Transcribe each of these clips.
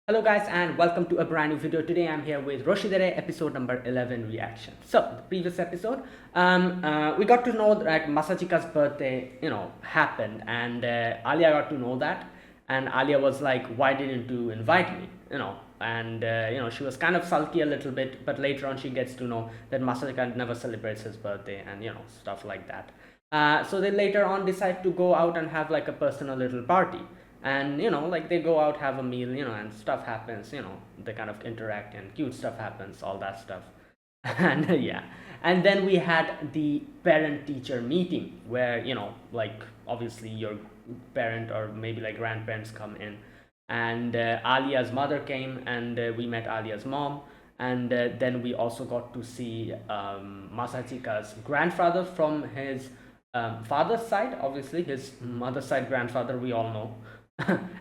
Hello guys and welcome to a brand new video. Today I'm here with Roshidere episode number 11 reaction. So the previous episode, we got to know that Masachika's birthday, happened, and Alya got to know that, and Alya was like, "Why didn't you invite me?" And she was kind of sulky a little bit, but later on she gets to know that Masachika never celebrates his birthday, and stuff like that. So they later on decide to go out and have like a personal little party, and like they go out, have a meal, and stuff happens, they kind of interact and cute stuff happens, all that stuff. And yeah, and then we had the parent teacher meeting where like obviously your parent or maybe like grandparents come in, and Alia's mother came, and we met Alia's mom, and then we also got to see Masachika's grandfather from his father's side, obviously his mother's side grandfather, we all know.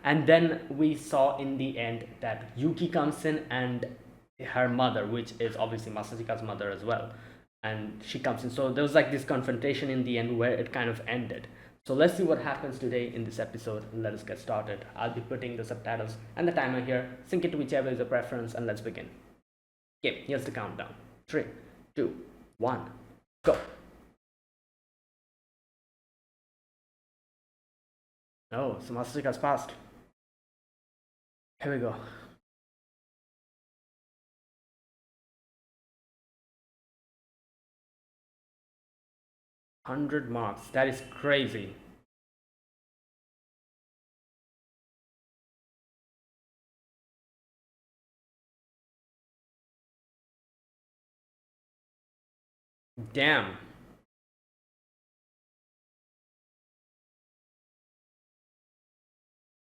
And then we saw in the end that Yuki comes in, and her mother, which is obviously Masachika's mother as well, and she comes in. So there was like this confrontation in the end where it kind of ended. So let's see what happens today in this episode. Let us get started. I'll be putting the subtitles and the timer here. Sync it to whichever is your preference, and let's begin. Okay, here's the countdown. 3, 2, 1, go. Oh, so Masachika's passed. Here we go. 100 marks. That is crazy. Damn.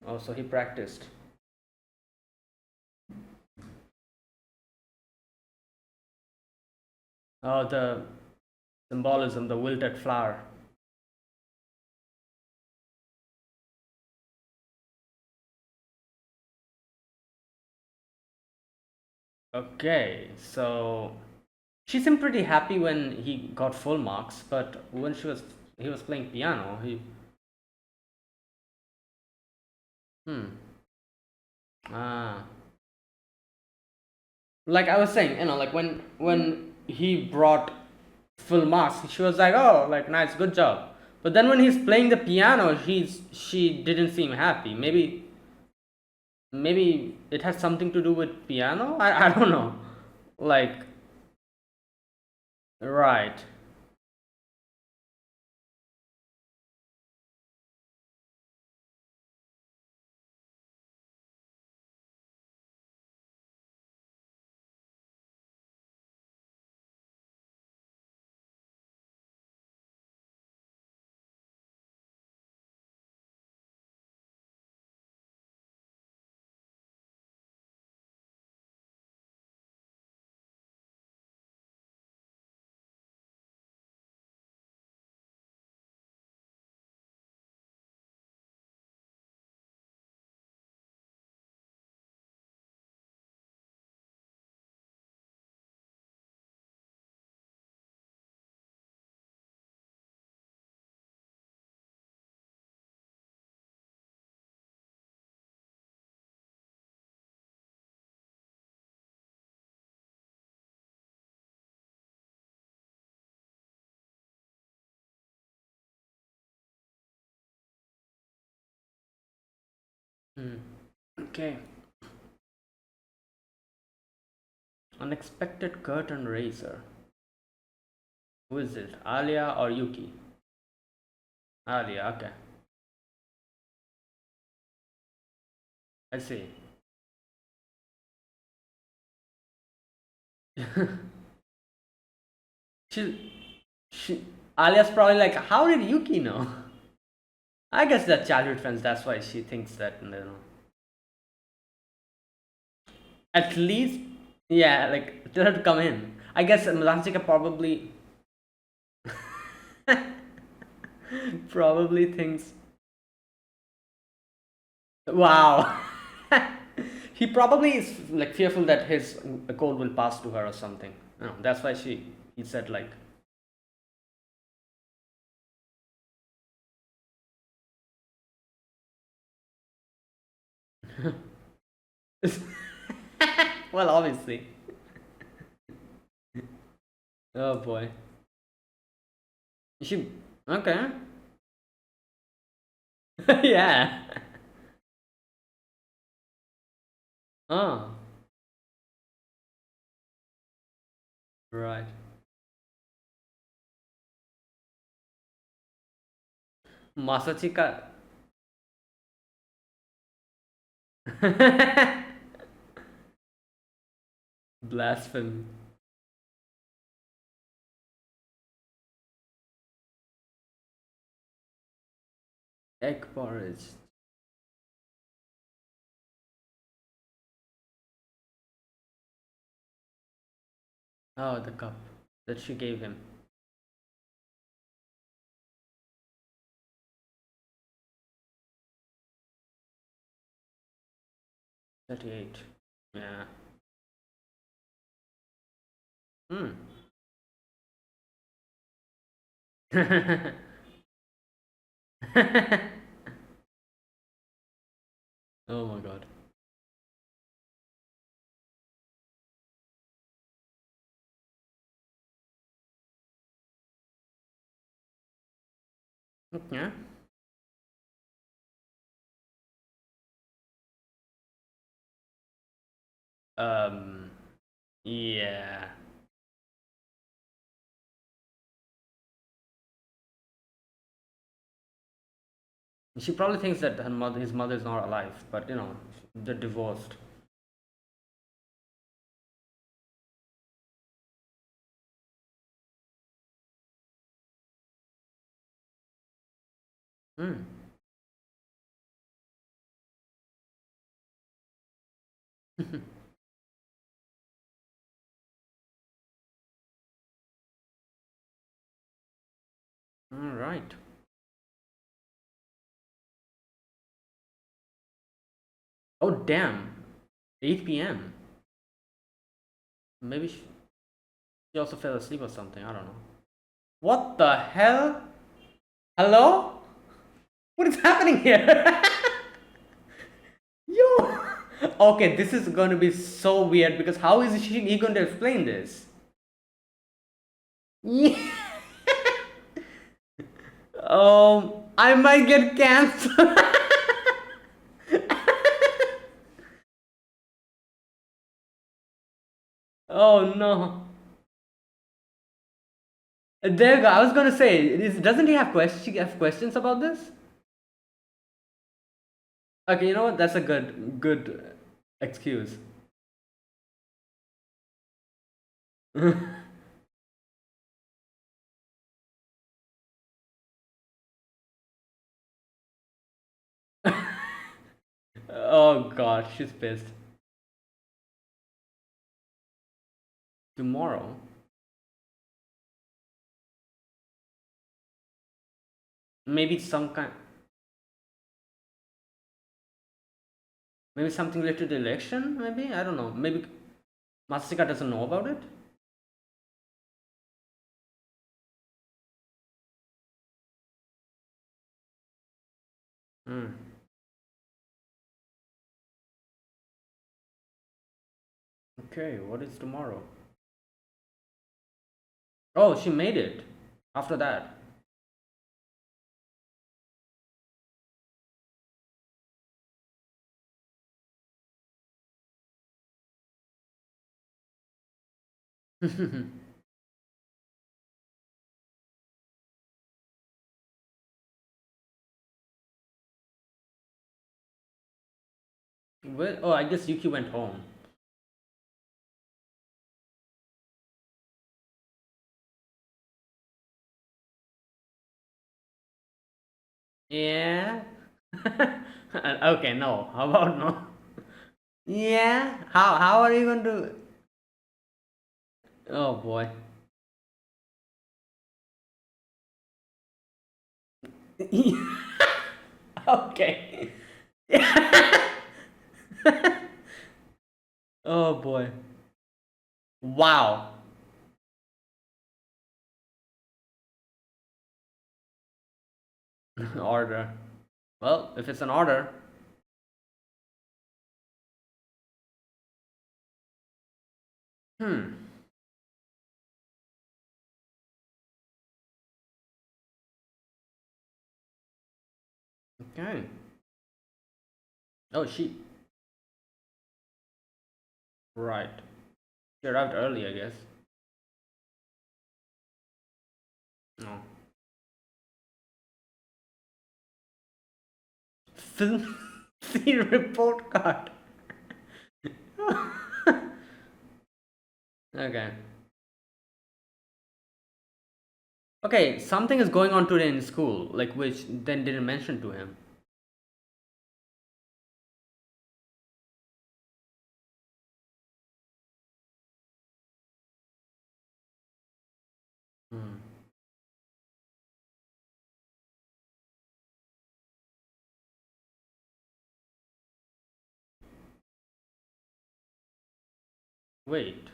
Oh, so he practiced. Oh, the symbolism, the wilted flower. Okay, so she seemed pretty happy when he got full marks, but when he was playing piano, he hmm ah like I was saying, like when he brought full marks, she was like, "Oh, like nice, good job." But then when he's playing the piano, she didn't seem happy. Maybe it has something to do with piano. I don't know. Like right. Hmm. Okay. Unexpected curtain raiser. Who is it? Alia or Yuki? Alia, okay. I see. she Alia's probably like, how did Yuki know? I guess that childhood friends, that's why she thinks that, At least, yeah, like tell her to come in. I guess Masachika probably thinks, wow. He probably is like fearful that his code will pass to her or something. That's why he said like, Well, obviously. Oh boy. She okay. Yeah. Oh, right. Masachika. Blasphemy. Egg porridge. Oh, the cup that she gave him. 38. Yeah. Hmm. Oh my god. Okay. Um. Yeah. She probably thinks that his mother is not alive, but they're divorced. Hmm. All right. Oh damn. 8 p.m. Maybe she also fell asleep or something. I don't know. What the hell? Hello? What is happening here? Yo. Okay, this is going to be so weird because how is he going to explain this? Yeah. I might get cancer. Oh no. There you go. I was gonna say, doesn't he have questions about this? Okay, you know what? That's a good excuse. Oh god, she's pissed. Tomorrow, maybe maybe something related to the election. Maybe I don't know. Maybe Masika doesn't know about it. Hmm. Okay, what is tomorrow? Oh, she made it. After that. Well, oh, I guess Yuki went home. Yeah. Okay, no. How about no? Yeah. How are you going to? Oh boy. Okay. Oh boy. Wow. Order. Well, if it's an order. Hmm. Okay. Oh, she. Right. She arrived early, I guess. No. Film scene report card. Okay. Okay, something is going on today in school, like which then didn't mention to him. Hmm. Wait.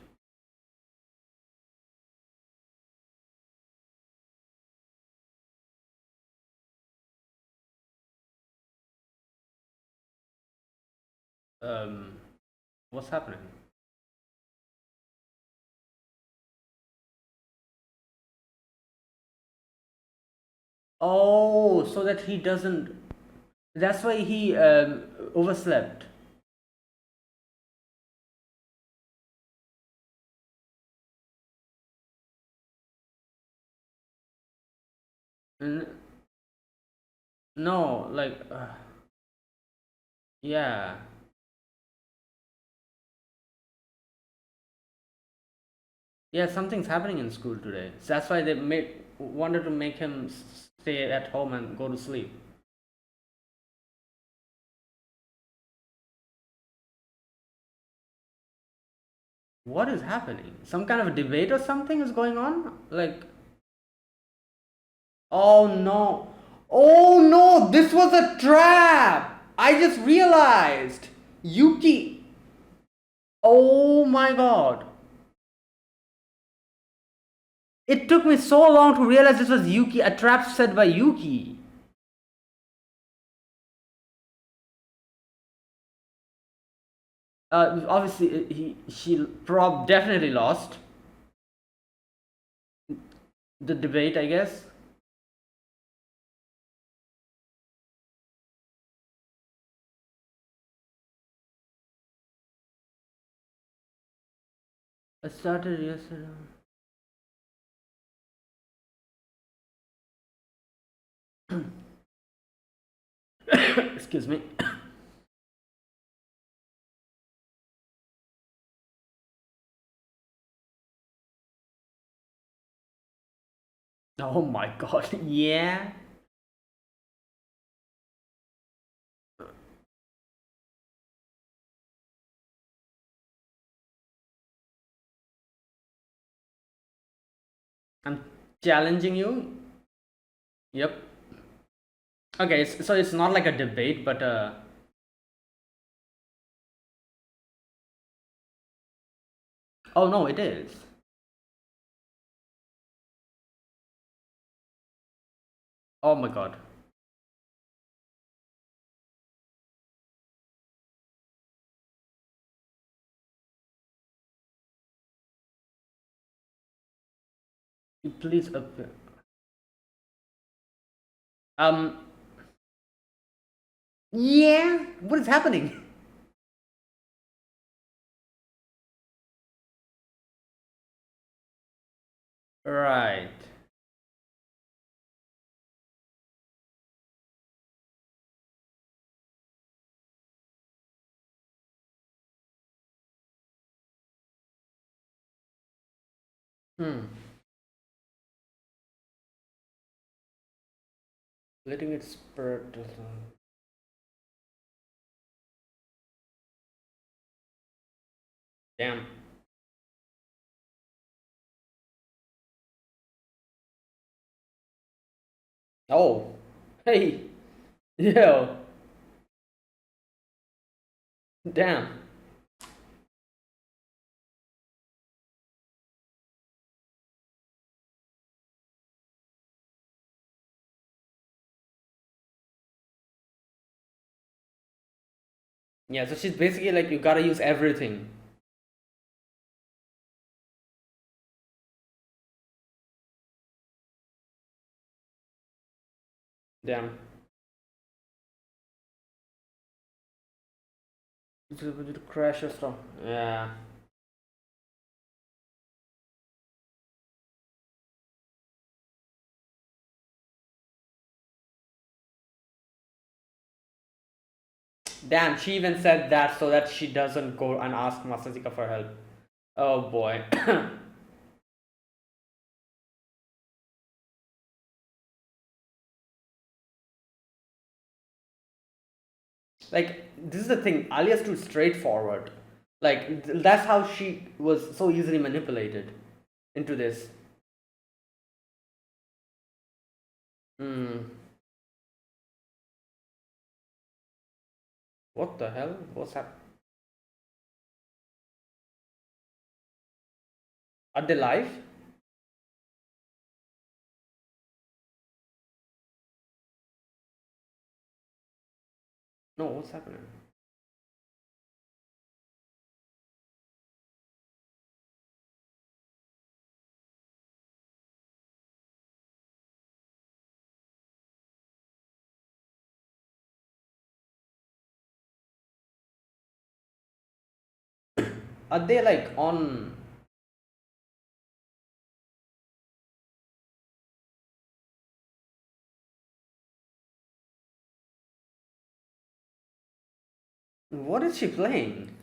Um, what's happening? Oh, so that he doesn't. That's why he overslept. N- no, like, yeah, yeah. Something's happening in school today. So that's why they made wanted to make him stay at home and go to sleep. What is happening? Some kind of a debate or something is going on? Like, oh no. Oh no, this was a trap. I just realized. Yuki. Oh my god. It took me so long to realize this was Yuki, a trap set by Yuki. Obviously, she definitely lost the debate, I guess. I started yesterday. Excuse me. Oh my god, yeah. I'm challenging you. Yep. Okay, so it's not like a debate, but oh no, it is. Oh my god. Please appear. Um, yeah. What is happening? Right. Hmm. Letting it spread. Damn. Oh. Hey. Yo. Damn. Yeah. So she's basically like, you gotta use everything. Damn. It crash or stuff. Yeah. Damn, she even said that so that she doesn't go and ask Masazika for help. Oh boy. Like, this is the thing, Alia's too straightforward. Like, that's how she was so easily manipulated into this. Hmm. What the hell? What's happening? Are they live? No, what's happening? Are they like on? What is she playing?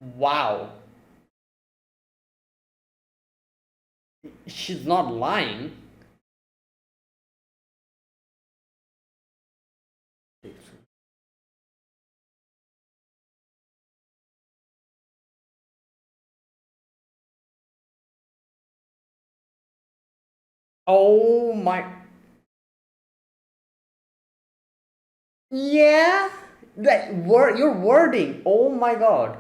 Wow. She's not lying. Oh my. Yeah. That word, your wording. Oh my god.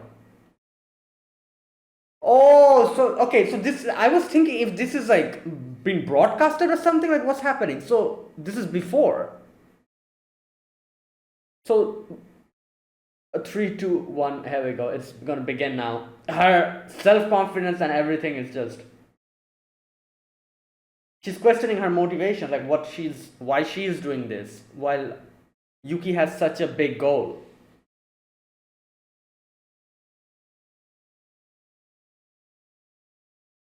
Oh, so okay, so this I was thinking if this is like being broadcasted or something, like what's happening. So this is before. So three, two, one. Here we go. It's gonna begin now. Her self confidence and everything is just. She's questioning her motivation, like why she's doing this, while Yuki has such a big goal.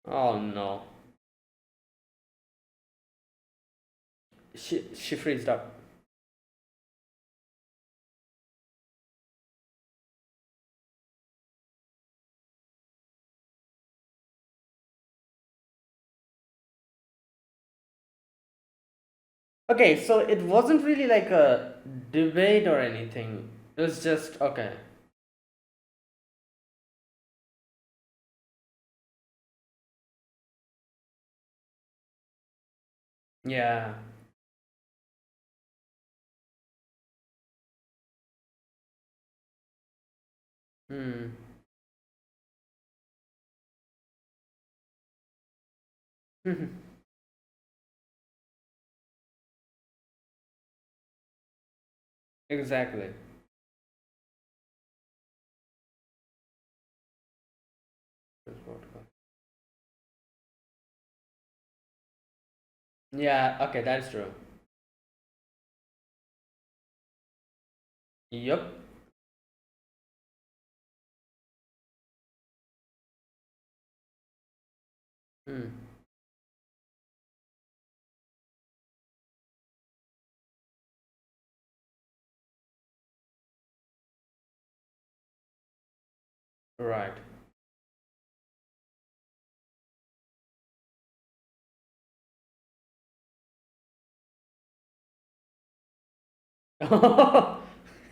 Oh no. She freezed up. Okay, so it wasn't really like a debate or anything. It was just okay. Yeah. Hmm. Exactly. Yeah, okay, that's true. Yup. Hmm. Right.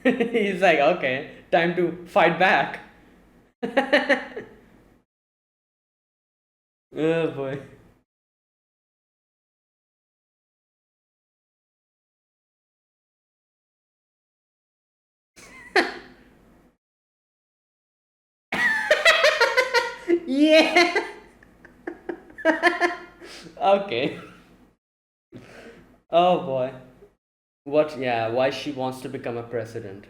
He's like, okay, time to fight back. Oh boy. Yeah. Okay. Oh boy. What? Yeah, why she wants to become a president.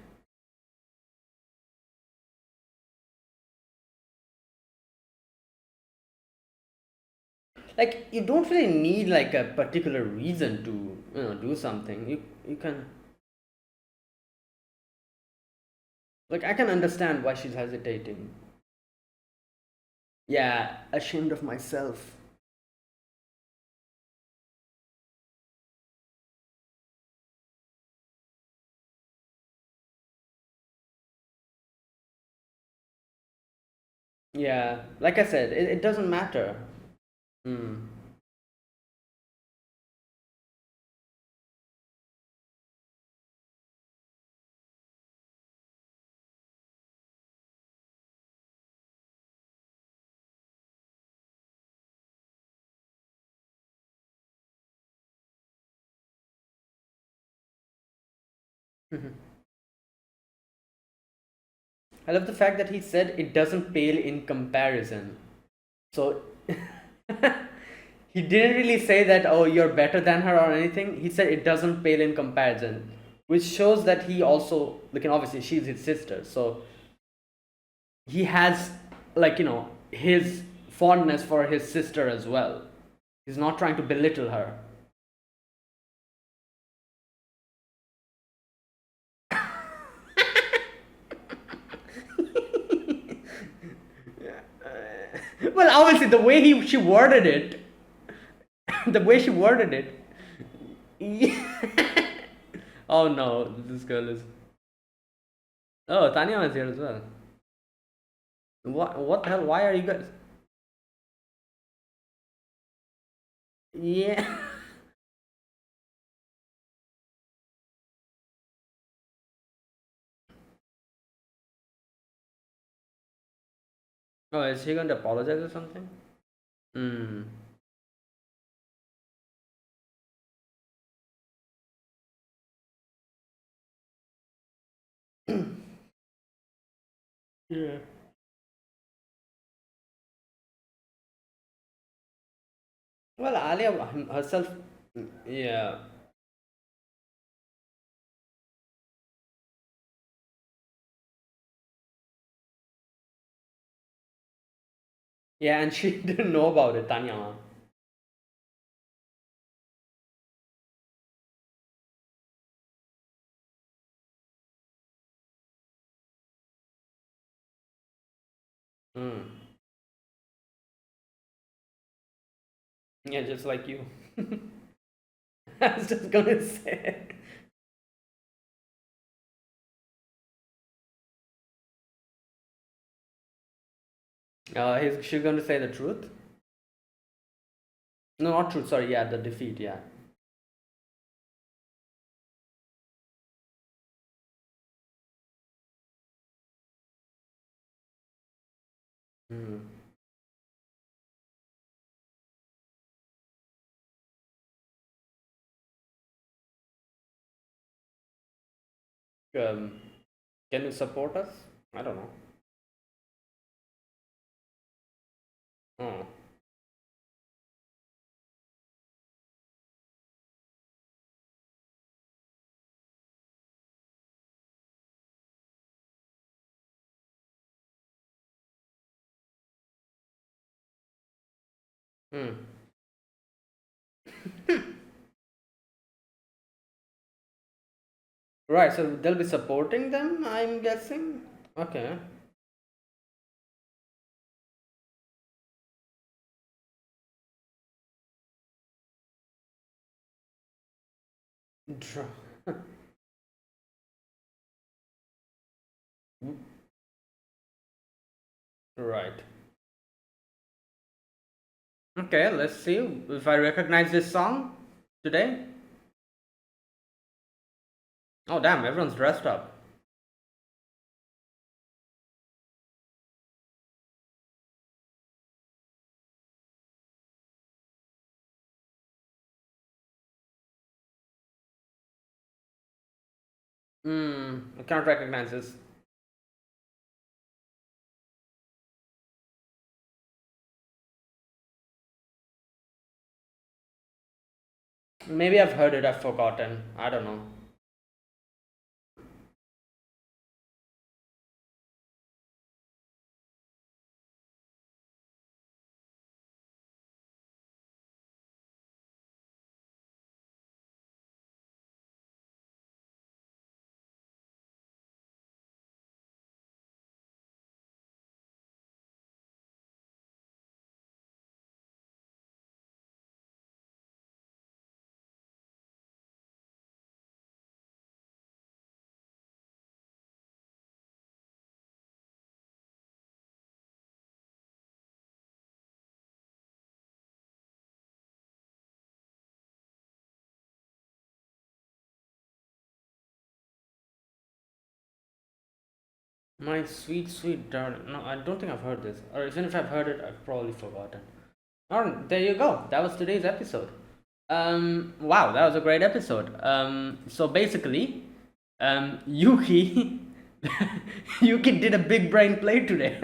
Like, you don't really need like a particular reason to, do something. You can, like, I can understand why she's hesitating. Yeah, ashamed of myself. Yeah, like I said, it doesn't matter. Hmm. I love the fact that he said it doesn't pale in comparison. So he didn't really say that, oh, you're better than her or anything. He said it doesn't pale in comparison, which shows that he also, like, and obviously she's his sister. So he has, like, his fondness for his sister as well. He's not trying to belittle her. Well, obviously, the way she worded it, the way she worded it. Yeah. Oh no, this girl is. Oh, Tanya was here as well. What the hell? Why are you guys? Yeah. Oh, is she going to apologize or something? Hmm. Yeah. Well, Alia herself. Yeah. Yeah, and she didn't know about it, Tanya. Hmm. Yeah, just like you. I was just gonna say. She's going to say the truth. No, not truth. Sorry. Yeah, the defeat. Yeah. Hmm. Um, can you support us? I don't know. Oh. Hmm. Right. So they'll be supporting them. I'm guessing. Okay. Dra- Right. Okay. Let's see if I recognize this song today. Oh damn! Everyone's dressed up. Hmm. I can't recognize this. Maybe I've heard it, I've forgotten. I don't know. My sweet, sweet darling. No, I don't think I've heard this. Or even if I've heard it, I've probably forgotten. Alright, there you go. That was today's episode. Wow, that was a great episode. So basically, Yuki, Yuki did a big brain play today.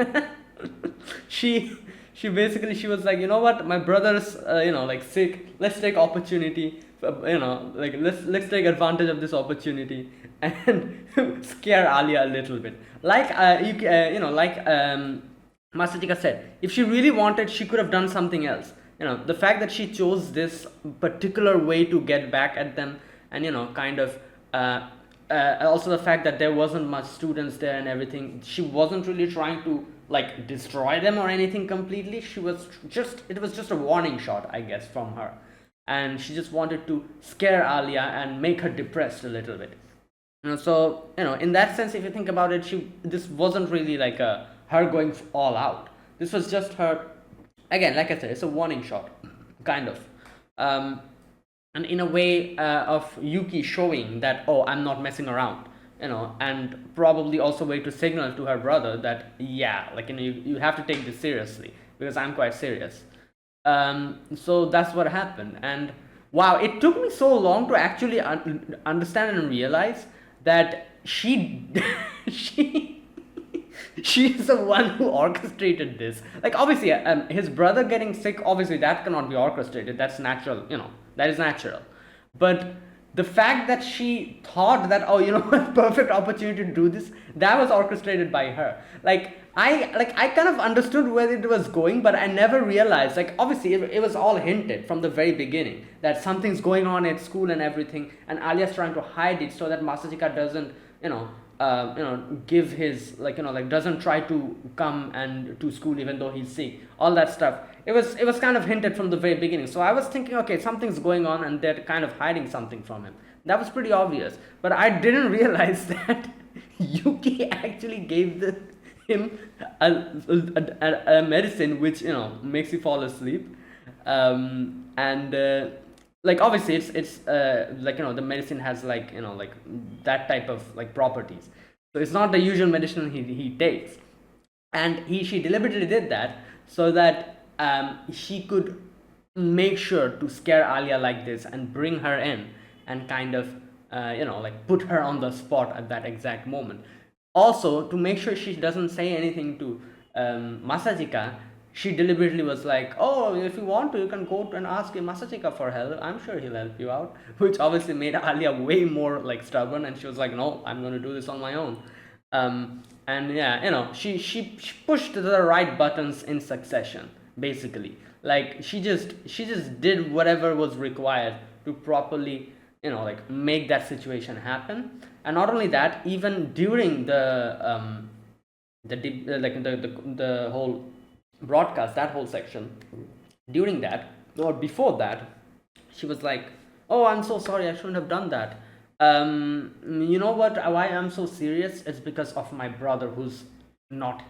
she, she was like, you know what, my brother's, like sick. Let's take opportunity. Like let's take advantage of this opportunity and scare Alya a little bit. Like Masachika said, if she really wanted, she could have done something else. The fact that she chose this particular way to get back at them, and kind of also the fact that there wasn't much students there and everything, she wasn't really trying to like destroy them or anything completely. It was just a warning shot, I guess, from her, and she just wanted to scare Alya and make her depressed a little bit. So in that sense, if you think about it, this wasn't really like her going all out. This was just her, again, like I said, it's a warning shot, kind of, and in a way of Yuki showing that, oh, I'm not messing around, and probably also a way to signal to her brother that, yeah, like you have to take this seriously because I'm quite serious. So that's what happened, and wow, it took me so long to actually understand and realize that she she she's the one who orchestrated this. Like, obviously, his brother getting sick, obviously that cannot be orchestrated. That's natural, that is natural. But the fact that she thought that, oh, perfect opportunity to do this, that was orchestrated by her. I kind of understood where it was going, but I never realized. Like, obviously, it was all hinted from the very beginning that something's going on at school and everything, and Alya's trying to hide it so that Masachika doesn't, give his, doesn't try to come and to school even though he's sick. All that stuff. It was kind of hinted from the very beginning. So I was thinking, okay, something's going on, and they're kind of hiding something from him. That was pretty obvious, but I didn't realize that Yuki actually gave him a medicine which makes you fall asleep, and like, obviously it's the medicine has like that type of like properties, so it's not the usual medicine he takes, and she deliberately did that so that she could make sure to scare Alya like this and bring her in and kind of like put her on the spot at that exact moment. Also, to make sure she doesn't say anything to Masachika, she deliberately was like, oh, if you want to, you can go and ask Masachika for help. I'm sure he'll help you out. Which obviously made Alya way more like stubborn, and she was like, no, I'm going to do this on my own. And yeah, she pushed the right buttons in succession, basically. Like, she just did whatever was required to properly, like, make that situation happen. And not only that, even during the whole broadcast, that whole section, during that or before that, she was like, oh, I'm so sorry, I shouldn't have done that. You know what, why I'm so serious? It's because of my brother, who's not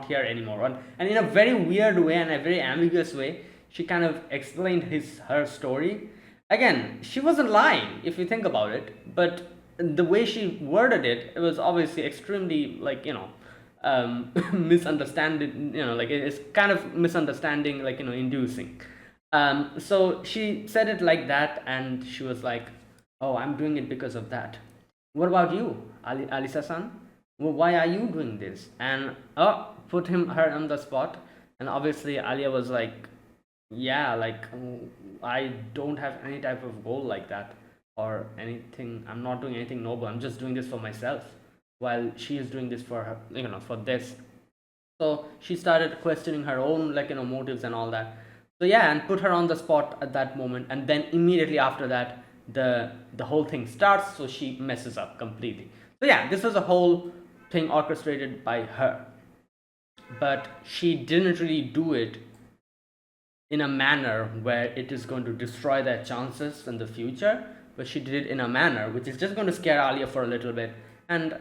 here anymore. And in a very weird way and a very ambiguous way, she kind of explained her story. Again, she wasn't lying if you think about it, but the way she worded it, it was obviously extremely, like, misunderstanding, like, it's kind of misunderstanding, like, inducing. So she said it like that, and she was like, oh, I'm doing it because of that. What about you, Alisa-san? Well, why are you doing this? And put her on the spot, and obviously Alya was like, yeah, like I don't have any type of goal like that or anything. I'm not doing anything noble. I'm just doing this for myself, while she is doing this for her, for this. So she started questioning her own, motives and all that. So yeah, and put her on the spot at that moment, and then immediately after that, the whole thing starts. So she messes up completely. So yeah, this was a whole thing orchestrated by her, but she didn't really do it in a manner where it is going to destroy their chances in the future, but she did it in a manner which is just going to scare Alia for a little bit, and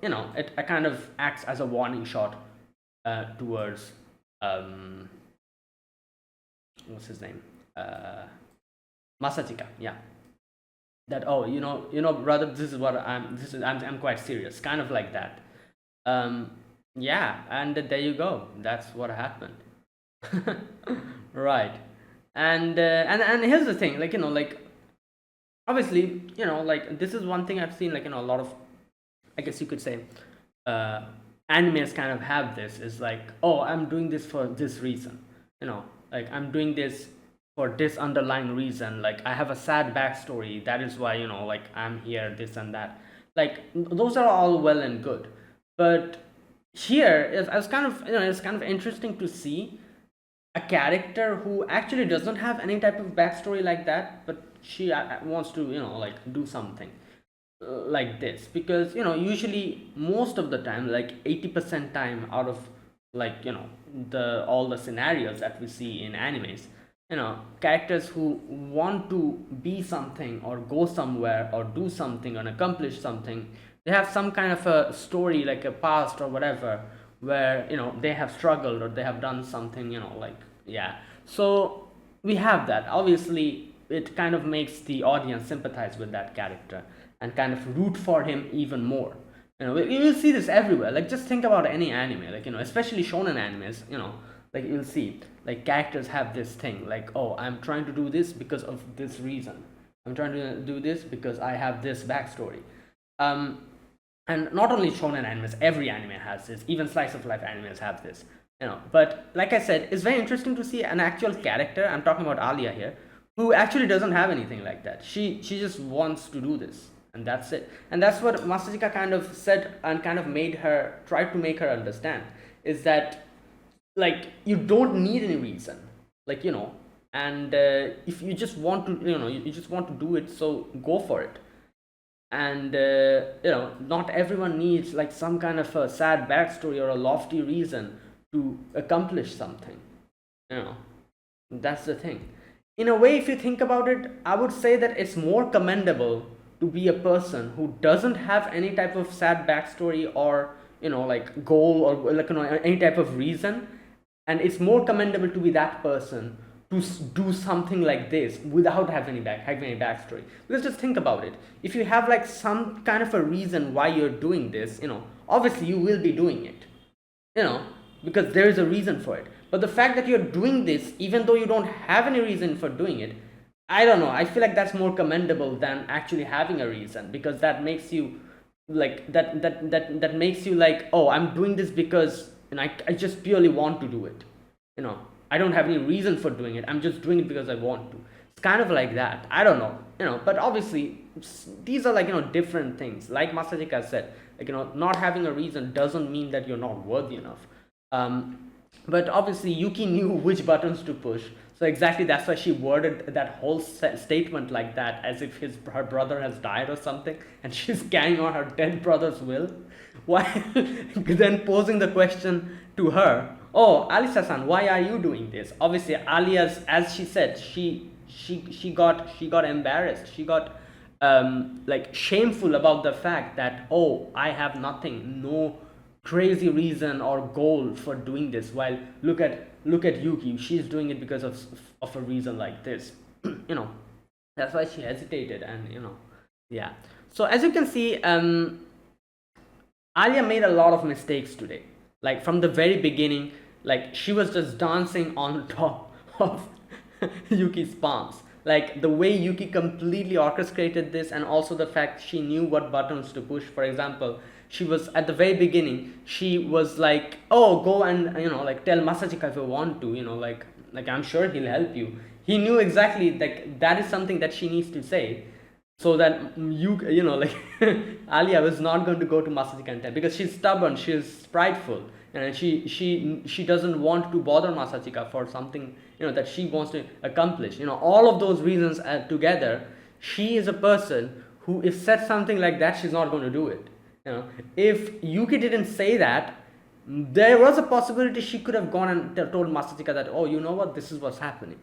it kind of acts as a warning shot towards what's his name, Masachika. Yeah, that, oh, brother, this is what I'm quite serious, kind of like that. um yeah, and there you go, that's what happened. Right. And here's the thing, obviously, this is one thing I've seen, a lot of, I guess you could say, uh animes kind of have this, is like, oh, I'm doing this for this reason, I'm doing this for this underlying reason, like I have a sad backstory, that is why, I'm here, this and that. Those are all well and good, but here is, I was kind of, it's kind of interesting to see a character who actually doesn't have any type of backstory like that, but she wants to, do something like this, because usually most of the time, like 80% time out of, the all the scenarios that we see in animes, characters who want to be something or go somewhere or do something and accomplish something, they have some kind of a story, like a past or whatever, where they have struggled or they have done something, yeah. So we have that, obviously it kind of makes the audience sympathize with that character and kind of root for him even more. You will see this everywhere, like just think about any anime, especially shonen animes, you'll see, like, characters have this thing, like, oh, I'm trying to do this because of this reason, I'm trying to do this because I have this backstory. um and not only shonen animes, every anime has this, even slice of life animes have this, but like I said, it's very interesting to see an actual character, I'm talking about Alia here, who actually doesn't have anything like that. She just wants to do this, and that's it. And that's what Masachika kind of said, and kind of made her, tried to make her understand, is that, like, you don't need any reason, and if you just want to, you just want to do it, so go for it. And not everyone needs, like, some kind of a sad backstory or a lofty reason to accomplish something, you know that's the thing. In a way, if you think about it, I would say that it's more commendable to be a person who doesn't have any type of sad backstory or, like, goal, or, like, any type of reason, and it's more commendable to be that person to do something like this without having any backstory. Because just think about it, if you have, like, some kind of a reason why you're doing this, obviously you will be doing it, you know because there is a reason for it. But the fact that you're doing this even though you don't have any reason for doing it, I don't know, I feel like that's more commendable than actually having a reason, because that makes you, like, that makes you like, oh, I'm doing this because, I just purely want to do it, you know I don't have any reason for doing it, I'm just doing it because I want to. It's kind of like that, I don't know, but obviously these are, like, different things, like Masachika said, like, not having a reason doesn't mean that you're not worthy enough. But obviously Yuki knew which buttons to push, so exactly that's why she worded that whole statement like that, as if her brother has died or something, and she's carrying on her dead brother's will, while then posing the question to her, oh, Alisa-san, why are you doing this? Obviously Alia's, as she said, she got embarrassed, she got like, shameful about the fact that, oh, I have nothing, no crazy reason or goal for doing this, while look at Yuki, she's doing it because of a reason like this. you know that's why she hesitated, and, yeah. So as you can see, Alia made a lot of mistakes today, like, from the very beginning, like, she was just dancing on top of Yuki's palms, like, the way Yuki completely orchestrated this, and also the fact she knew what buttons to push. For example, she was, at the very beginning, she was like, oh, go and, like, tell Masachika if you want to, like, like I'm sure he'll help you. He knew exactly like that is something that she needs to say, so that you know like Alya was not going to go to Masachika and tell, because she's stubborn, she's prideful, and she doesn't want to bother Masachika for something, you know, that she wants to accomplish. You know, all of those reasons together, she is a person who, if said something like that, she's not going to do it. You know, if Yuki didn't say that, there was a possibility she could have gone and told Masachika that, oh, you know what, this is what's happening.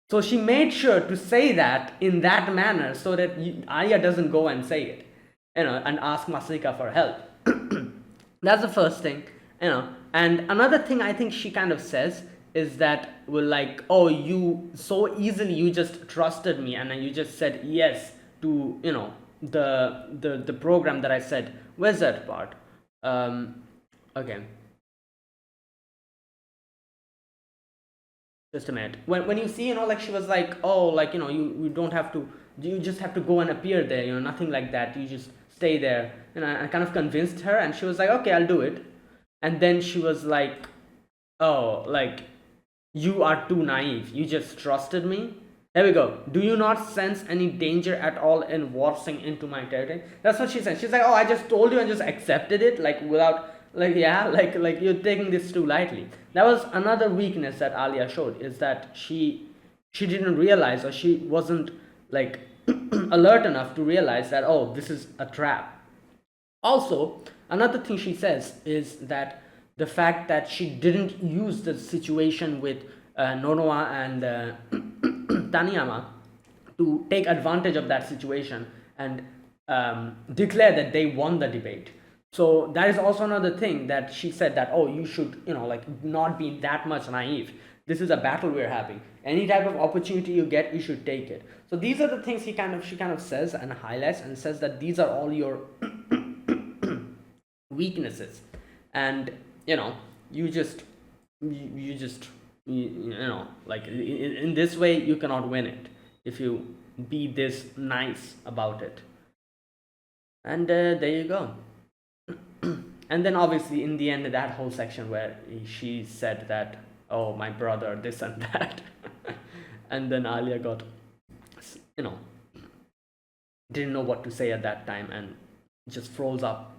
So she made sure to say that in that manner, so that Alya doesn't go and say it, you know, and ask Masachika for help. That's the first thing, you know. And another thing I think she kind of says is that, well, like, oh, you so easily, you just trusted me and you just said yes to, you know, the program that I said. Where's that part? Okay. Just a minute. When you see, you know, like she was like, oh, like, you know, you don't have to, you just have to go and appear there, you know, nothing like that. You just stay there. You know, I kind of convinced her, and she was like, okay, I'll do it. And then she was like, oh, like, you are too naive. You just trusted me. There we go. Do you not sense any danger at all in waltzing into my territory? That's what she said. She's like, oh, I just told you and just accepted it, like, without, like, yeah, like you're taking this too lightly. That was another weakness that Alya showed, is that she didn't realize, or she wasn't like alert enough to realize that, oh, this is a trap. Also, another thing she says is that the fact that she didn't use the situation with Nonoa and Taniyama to take advantage of that situation and declare that they won the debate. So that is also another thing that she said, that, oh, you should, you know, like, not be that much naive. This is a battle we're having. Any type of opportunity you get, you should take it. So these are the things she kind of says and highlights, and says that these are all your weaknesses, and you know, you know, like, in this way you cannot win it if you be this nice about it. And there you go. And then obviously in the end, that whole section where she said that, oh, my brother, this and that. And then Alya got, you know, didn't know what to say at that time and just froze up.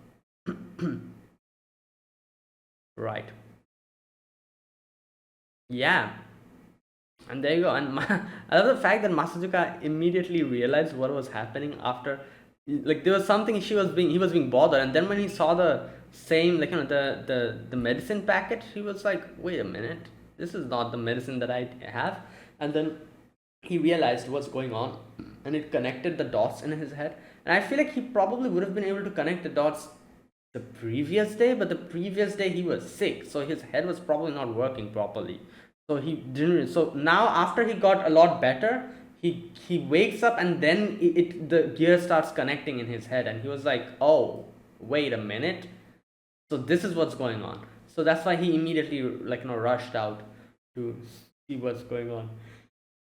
Right. Yeah. And there you go. And I love the fact that Masachika immediately realized what was happening after, like, there was something he was being bothered, and then when he saw the same, like, you know, the medicine packet, he was like, wait a minute, this is not the medicine that I have. And then he realized what's going on, and it connected the dots in his head. And I feel like he probably would have been able to connect the dots the previous day, but the previous day he was sick, so his head was probably not working properly. So he didn't. So now, after he got a lot better, he wakes up, and then the gear starts connecting in his head, and he was like, oh, wait a minute, so this is what's going on. So that's why he immediately, like, you know, rushed out to see what's going on,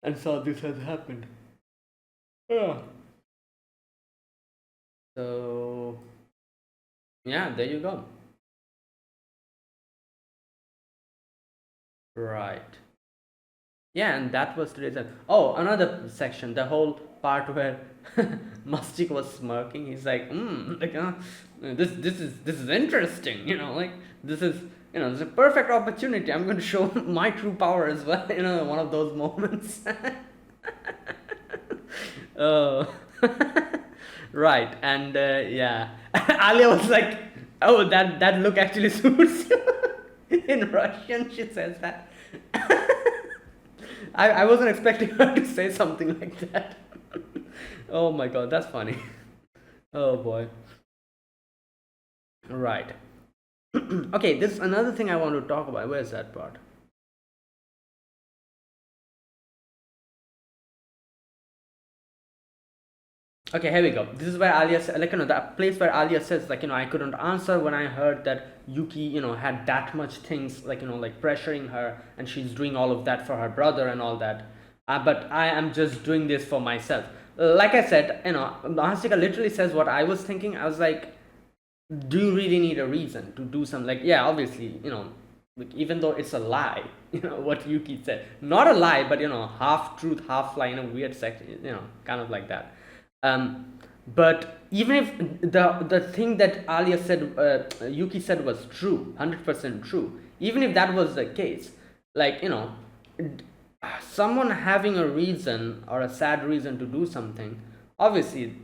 and saw this has happened. Yeah. So yeah, there you go. Right. Yeah, and that was today's. Oh, another section, the whole part where Mastic was smirking. He's like, like, this is interesting. You know, like, this is, you know, it's a perfect opportunity. I'm going to show my true power as well. You know, one of those moments. Oh, right. And yeah, Alya was like, oh, that look actually suits you. In Russian, she says that. I wasn't expecting her to say something like that. Oh my god, that's funny. Oh boy. Right. Okay, this is another thing I want to talk about. Where's that part? Okay, here we go. This is where Alya, like, you know, the place where Alya says, like, you know, I couldn't answer when I heard that Yuki, you know, had that much things, like, you know, like, pressuring her, and she's doing all of that for her brother and all that. But I am just doing this for myself. Like I said, you know, Mahasika literally says what I was thinking. I was like, do you really need a reason to do something? Like, yeah, obviously, you know, like, even though it's a lie, what Yuki said, not a lie, but half truth, half lie in a weird section, kind of like that. But even if the thing that Alya said, Yuki said was true, 100% true, even if that was the case, like someone having a reason or a sad reason to do something, obviously,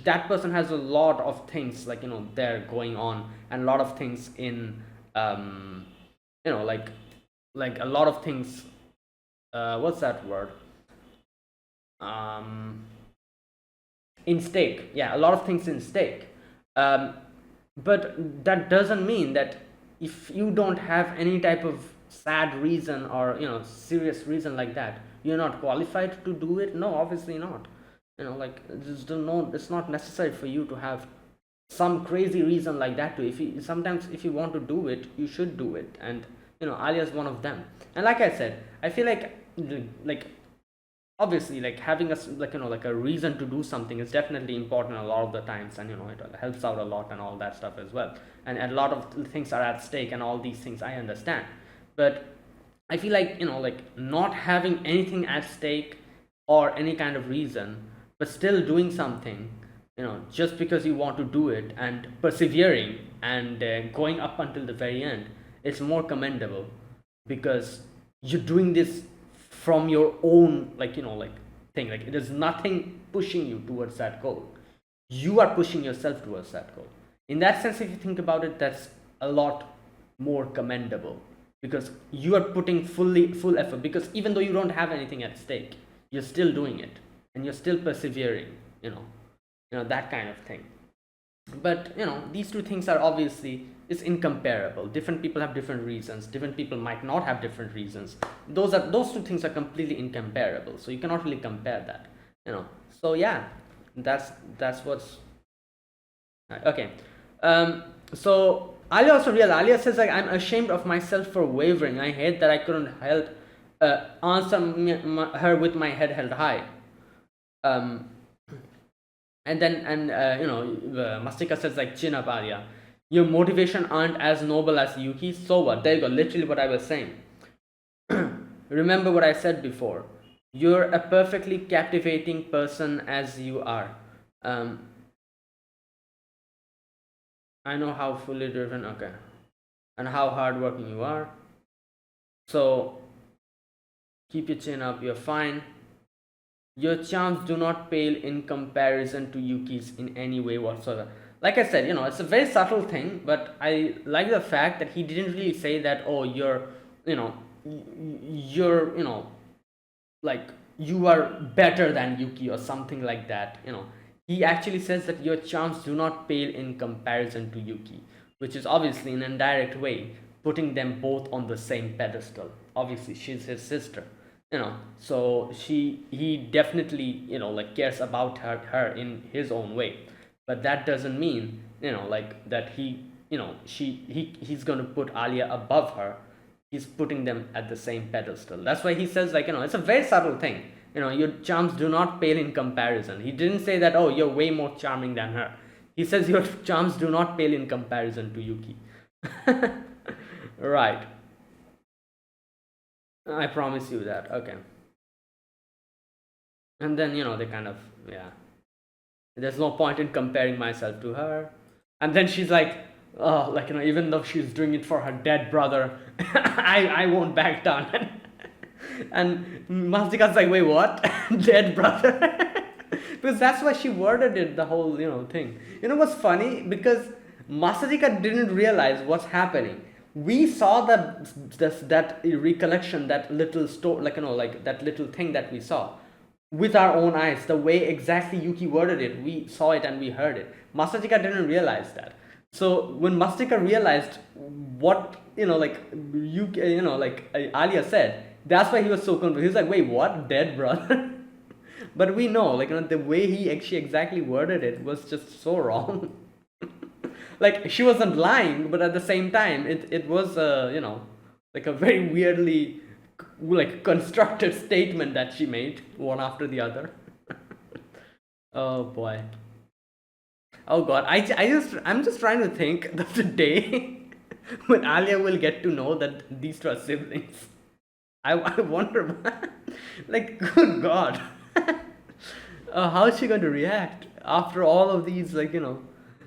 that person has a lot of things, like there going on, and a lot of things in um like a lot of things, what's that word, um in stake, yeah, a lot of things in stake. um but that doesn't mean that if you don't have any type of sad reason or serious reason like that, you're not qualified to do it. No, obviously not. Like, just don't know, it's not necessary for you to have some crazy reason like that too. If you sometimes, if you want to do it, you should do it. And Alia is one of them. And like I said, I feel like obviously, like, having a like a reason to do something is definitely important a lot of the times, and it helps out a lot and all that stuff as well. And a lot of things are at stake and all these things, I understand. But I feel like like not having anything at stake or any kind of reason, but still doing something, just because you want to do it, and persevering, and going up until the very end, it's more commendable, because you're doing this from your own, like thing. Like, there's nothing pushing you towards that goal. You are pushing yourself towards that goal. In that sense, if you think about it, that's a lot more commendable, because you are putting full effort, because even though you don't have anything at stake, you're still doing it, and you're still persevering, that kind of thing. But these two things are obviously, it's incomparable. Different people have different reasons, different people might not have different reasons. Those two things are completely incomparable, so you cannot really compare that. So yeah, that's what's okay. So Alia says, like, I'm ashamed of myself for wavering. I hate that I couldn't help answer her with my head held high. And then, Mastika says, like, chin up, Alya. Your motivation aren't as noble as Yuki. So what? There you go. Literally what I was saying. Remember what I said before. You're a perfectly captivating person as you are. I know how fully driven, okay, and how hardworking you are. So keep your chin up. You're fine. Your charms do not pale in comparison to Yuki's in any way whatsoever. Like I said, it's a very subtle thing, but I like the fact that he didn't really say that, oh, you're like, you are better than Yuki or something like that. He actually says that your charms do not pale in comparison to Yuki, which is obviously in an indirect way putting them both on the same pedestal. Obviously, she's his sister. So he definitely like cares about her in his own way, but that doesn't mean like that he's going to put Alya above her. He's putting them at the same pedestal. That's why he says, like, it's a very subtle thing. Your charms do not pale in comparison. He didn't say that, oh, you're way more charming than her. He says your charms do not pale in comparison to Yuki. Right. I promise you that. Okay. And then, they kind of, yeah. There's no point in comparing myself to her. And then she's like, oh, like, even though she's doing it for her dead brother, I won't back down. And Masdika's like, wait, what? Dead brother? Because that's why she worded it, the whole, thing. What's funny? Because Masajika didn't realize what's happening. We saw that recollection, that little story, like that little thing that we saw with our own eyes, the way exactly Yuki worded it. We saw it and we heard it. Masajika didn't realize that. So when Mastika realized what like Yuki, like Alya said, that's why he was so confused. He's like, wait, what? Dead brother? But we know, like, the way he actually exactly worded it was just so wrong. Like, she wasn't lying, but at the same time, it was like a very weirdly, like, constructed statement that she made, one after the other. Oh boy. Oh god, I'm just trying to think of the day when Alia will get to know that these two are siblings. I wonder, like, good God, how is she going to react after all of these? Like,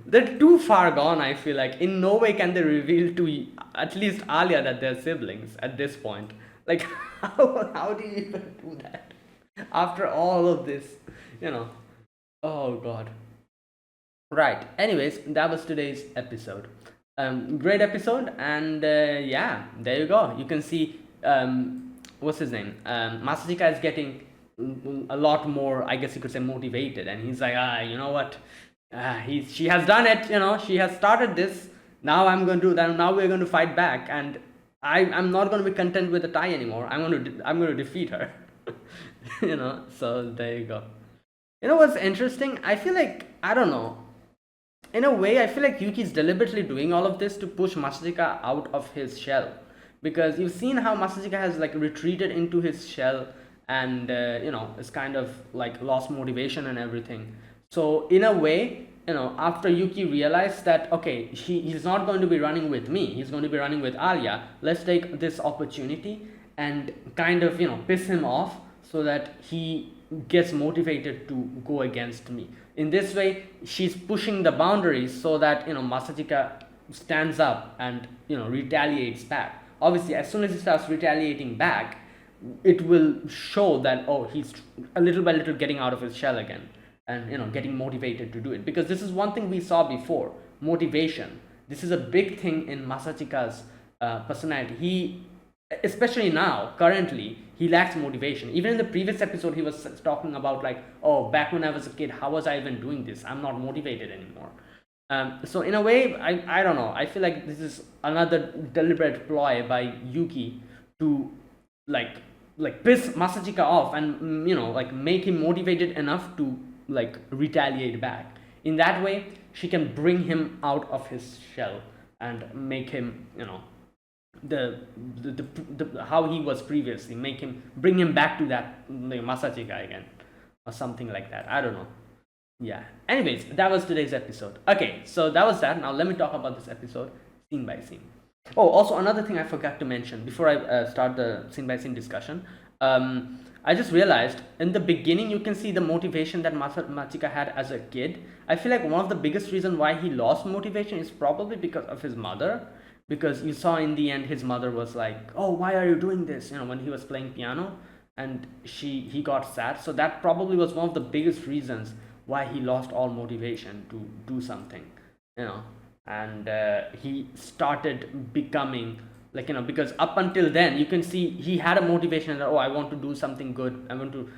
they're too far gone. I feel like in no way can they reveal to at least Alia that they're siblings at this point. Like, how do you even do that after all of this? You know. Oh God. Right. Anyways, that was today's episode. Great episode, and yeah, there you go. You can see what's his name. Masachika is getting a lot more, I guess you could say, motivated, and he's like, you know what? She has done it. She has started this. Now I'm going to do that. Now we're going to fight back, and I'm not going to be content with the tie anymore. I'm going to defeat her. So there you go. What's interesting? I feel like, I don't know. In a way, I feel like Yuki's deliberately doing all of this to push Masachika out of his shell, because you've seen how Masachika has like retreated into his shell, and is kind of like lost motivation and everything. So in a way, after Yuki realized that, okay, he's not going to be running with me, he's going to be running with Alya, let's take this opportunity and kind of piss him off so that he gets motivated to go against me. In this way, she's pushing the boundaries so that Masachika stands up and retaliates back. Obviously, as soon as he starts retaliating back, it will show that, oh, he's a little by little getting out of his shell again, and getting motivated to do it. Because this is one thing we saw before: motivation. This is a big thing in Masachika's personality. He, especially now, currently, he lacks motivation. Even in the previous episode, he was talking about like, oh, back when I was a kid, how was I even doing this? I'm not motivated anymore. So in a way, I don't know. I feel like this is another deliberate ploy by Yuki to like piss Masachika off and like make him motivated enough to like retaliate back. In that way, she can bring him out of his shell and make him the how he was previously, bring him back to that Masachika again, or something like that. I don't know. Yeah. Anyways, that was today's episode. Okay, so that was that. Now let me talk about this episode scene by scene. Oh, also another thing I forgot to mention before I start the scene by scene discussion. I just realized in the beginning you can see the motivation that Masachika had as a kid. I feel like one of the biggest reasons why he lost motivation is probably because of his mother. Because you saw in the end his mother was like, oh, why are you doing this, when he was playing piano, and he got sad. So that probably was one of the biggest reasons why he lost all motivation to do something, and he started becoming like, because up until then you can see he had a motivation that, oh, I want to do something good, I want to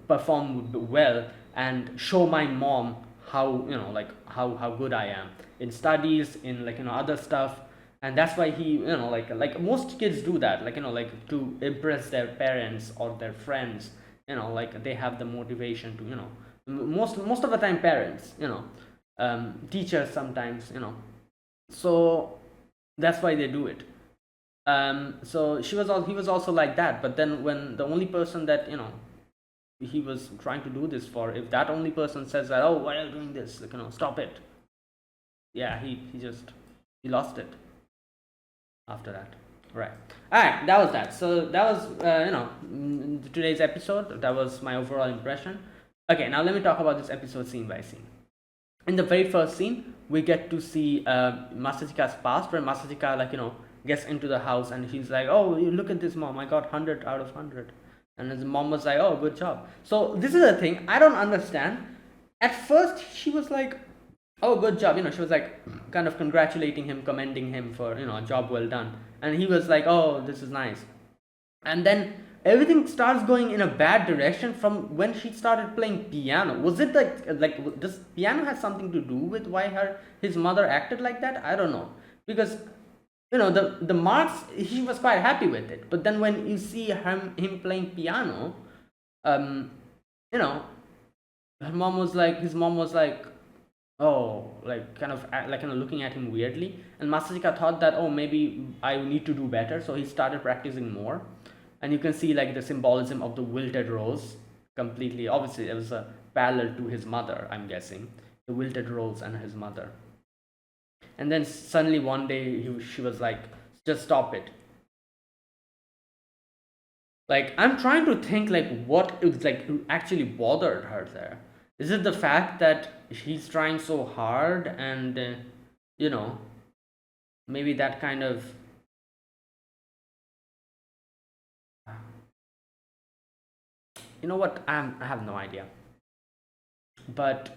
perform well and show my mom how like how good I am in studies, in like other stuff. And that's why he like most kids do that, like like to impress their parents or their friends, like they have the motivation to most of the time parents, teachers sometimes, so that's why they do it. So he was also like that. But then when the only person that he was trying to do this for, if that only person says that, oh, why are you doing this, like, stop it, yeah, he lost it after that. Right. All right, that was that. So that was today's episode. That was my overall impression. Okay, now let me talk about this episode scene by scene. In the very first scene, we get to see Masachika's past, where Masachika gets into the house and he's like, oh, you look at this, mom, I got 100 out of 100. And his mom was like, oh, good job. So this is the thing I don't understand. At first she was like, oh, good job, she was like kind of congratulating him, commending him for a job well done, and he was like, oh, this is nice. And then everything starts going in a bad direction from when she started playing piano. Was it like does piano have something to do with why his mother acted like that? I don't know, because the marks, he was quite happy with it, but then when you see him playing piano, his mom was like, oh, like kind of looking at him weirdly. And Masachika thought that, oh, maybe I need to do better, so he started practicing more. And you can see like the symbolism of the wilted rose completely. Obviously it was a parallel to his mother, I'm guessing, the wilted rose and his mother. And then suddenly one day she was like, just stop it. Like, I'm trying to think like what is like actually bothered her there. Is it the fact that he's trying so hard and you know, maybe that kind of, you know what, I have no idea. But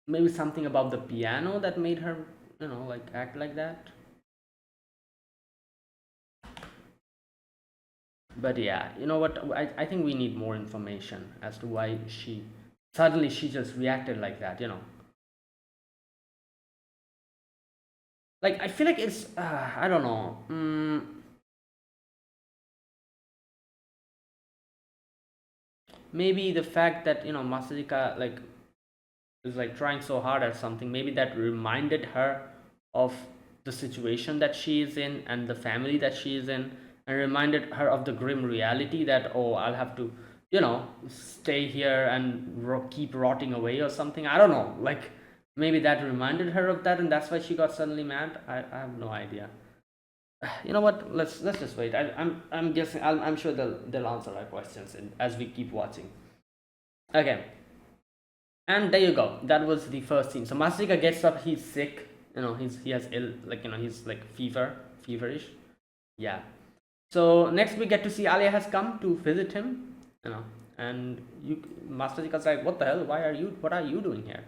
maybe something about the piano that made her, you know, like act like that. But yeah, you know what, I think we need more information as to why she just reacted like that, you know. Like, I feel like it's I don't know. Maybe the fact that, you know, Masajika like is like trying so hard at something, maybe that reminded her of the situation that she is in and the family that she is in, and reminded her of the grim reality that, oh, I'll have to, you know, stay here and keep rotting away or something. I don't know, like maybe that reminded her of that, and that's why she got suddenly mad. I have no idea. You know what, let's just wait. I'm guessing, I'm sure they'll answer our questions as we keep watching. Okay. And there you go. That was the first scene. So Masika gets up. He's sick. You know, he has ill, like, you know, he's like feverish. Yeah. So next we get to see Alya has come to visit him. You know, and Masika's like, what the hell? What are you doing here?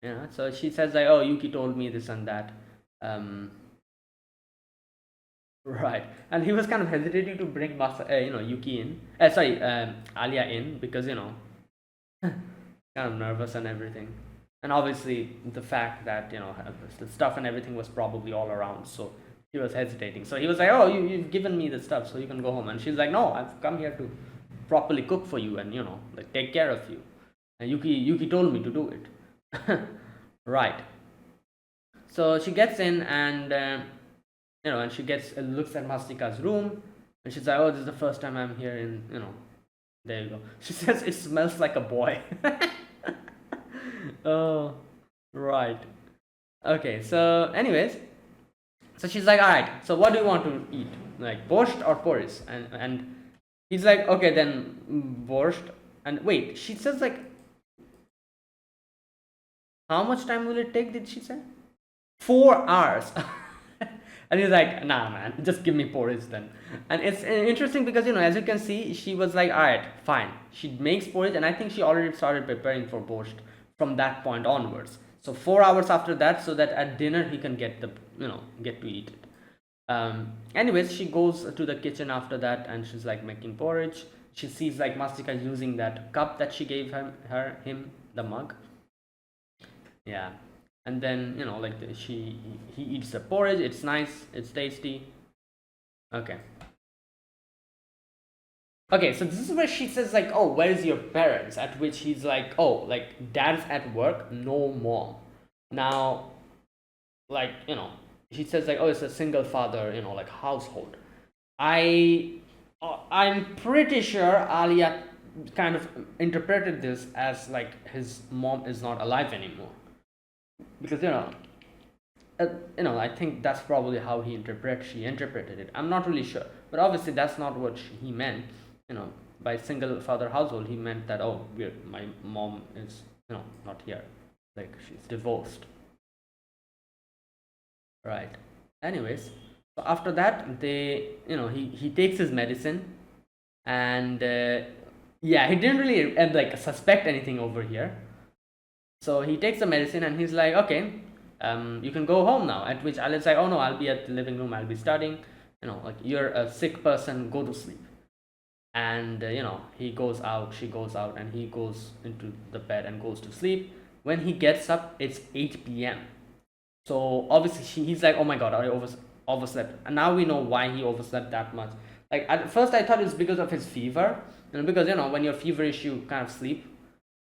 You know. So she says like, oh, Yuki told me this and that. Right. And he was kind of hesitating to bring Yuki in. Sorry, Alya in, because, you know, kind of nervous and everything. And obviously the fact that, you know, the stuff and everything was probably all around, so he was hesitating. So he was like, oh, you've given me the stuff, so you can go home. And she's like, no, I've come here to properly cook for you and, you know, like take care of you. And Yuki told me to do it. Right. So she gets in and you know, and she looks at Mastika's room, and she's like, oh, this is the first time I'm here in, you know, there you go. She says it smells like a boy. Oh, right. Okay, so anyways, so she's like, all right, so what do you want to eat? Like borscht or porridge? And he's like, okay, then borscht. And wait, she says like, how much time will it take, did she say? 4 hours. And he's like, nah, man, just give me porridge then. And it's interesting because, you know, as you can see, she was like, all right, fine. She makes porridge, and I think she already started preparing for borscht from that point onwards. So 4 hours after that, so that at dinner he can get to eat it. Anyways, she goes to the kitchen after that, and she's like making porridge. She sees like Mastika using that cup that she gave him, the mug. Yeah. And then, you know, like he eats the porridge. It's nice, it's tasty. Okay, so this is where she says like, oh, where's your parents? At which he's like, oh, like dad's at work, no mom. Now, like, you know, she says like, oh, it's a single father, you know, like household. I'm pretty sure Alya kind of interpreted this as like his mom is not alive anymore, because, I think that's probably how she interpreted it. I'm not really sure, but obviously that's not what he meant. You know, by single father household, he meant that, oh, my mom is, you know, not here, like she's divorced. Right. Anyways, so after that, he takes his medicine, and yeah, he didn't really like suspect anything over here. So he takes the medicine and he's like, okay, you can go home now. At which Ali's like, oh no, I'll be at the living room, I'll be studying. You know, like, you're a sick person, go to sleep. And she goes out, and he goes into the bed and goes to sleep. When he gets up, it's 8 p.m. So obviously he's like, oh my god, I overslept. And now we know why he overslept that much. Like, at first I thought it's because of his fever, because when you're feverish, you kind of sleep,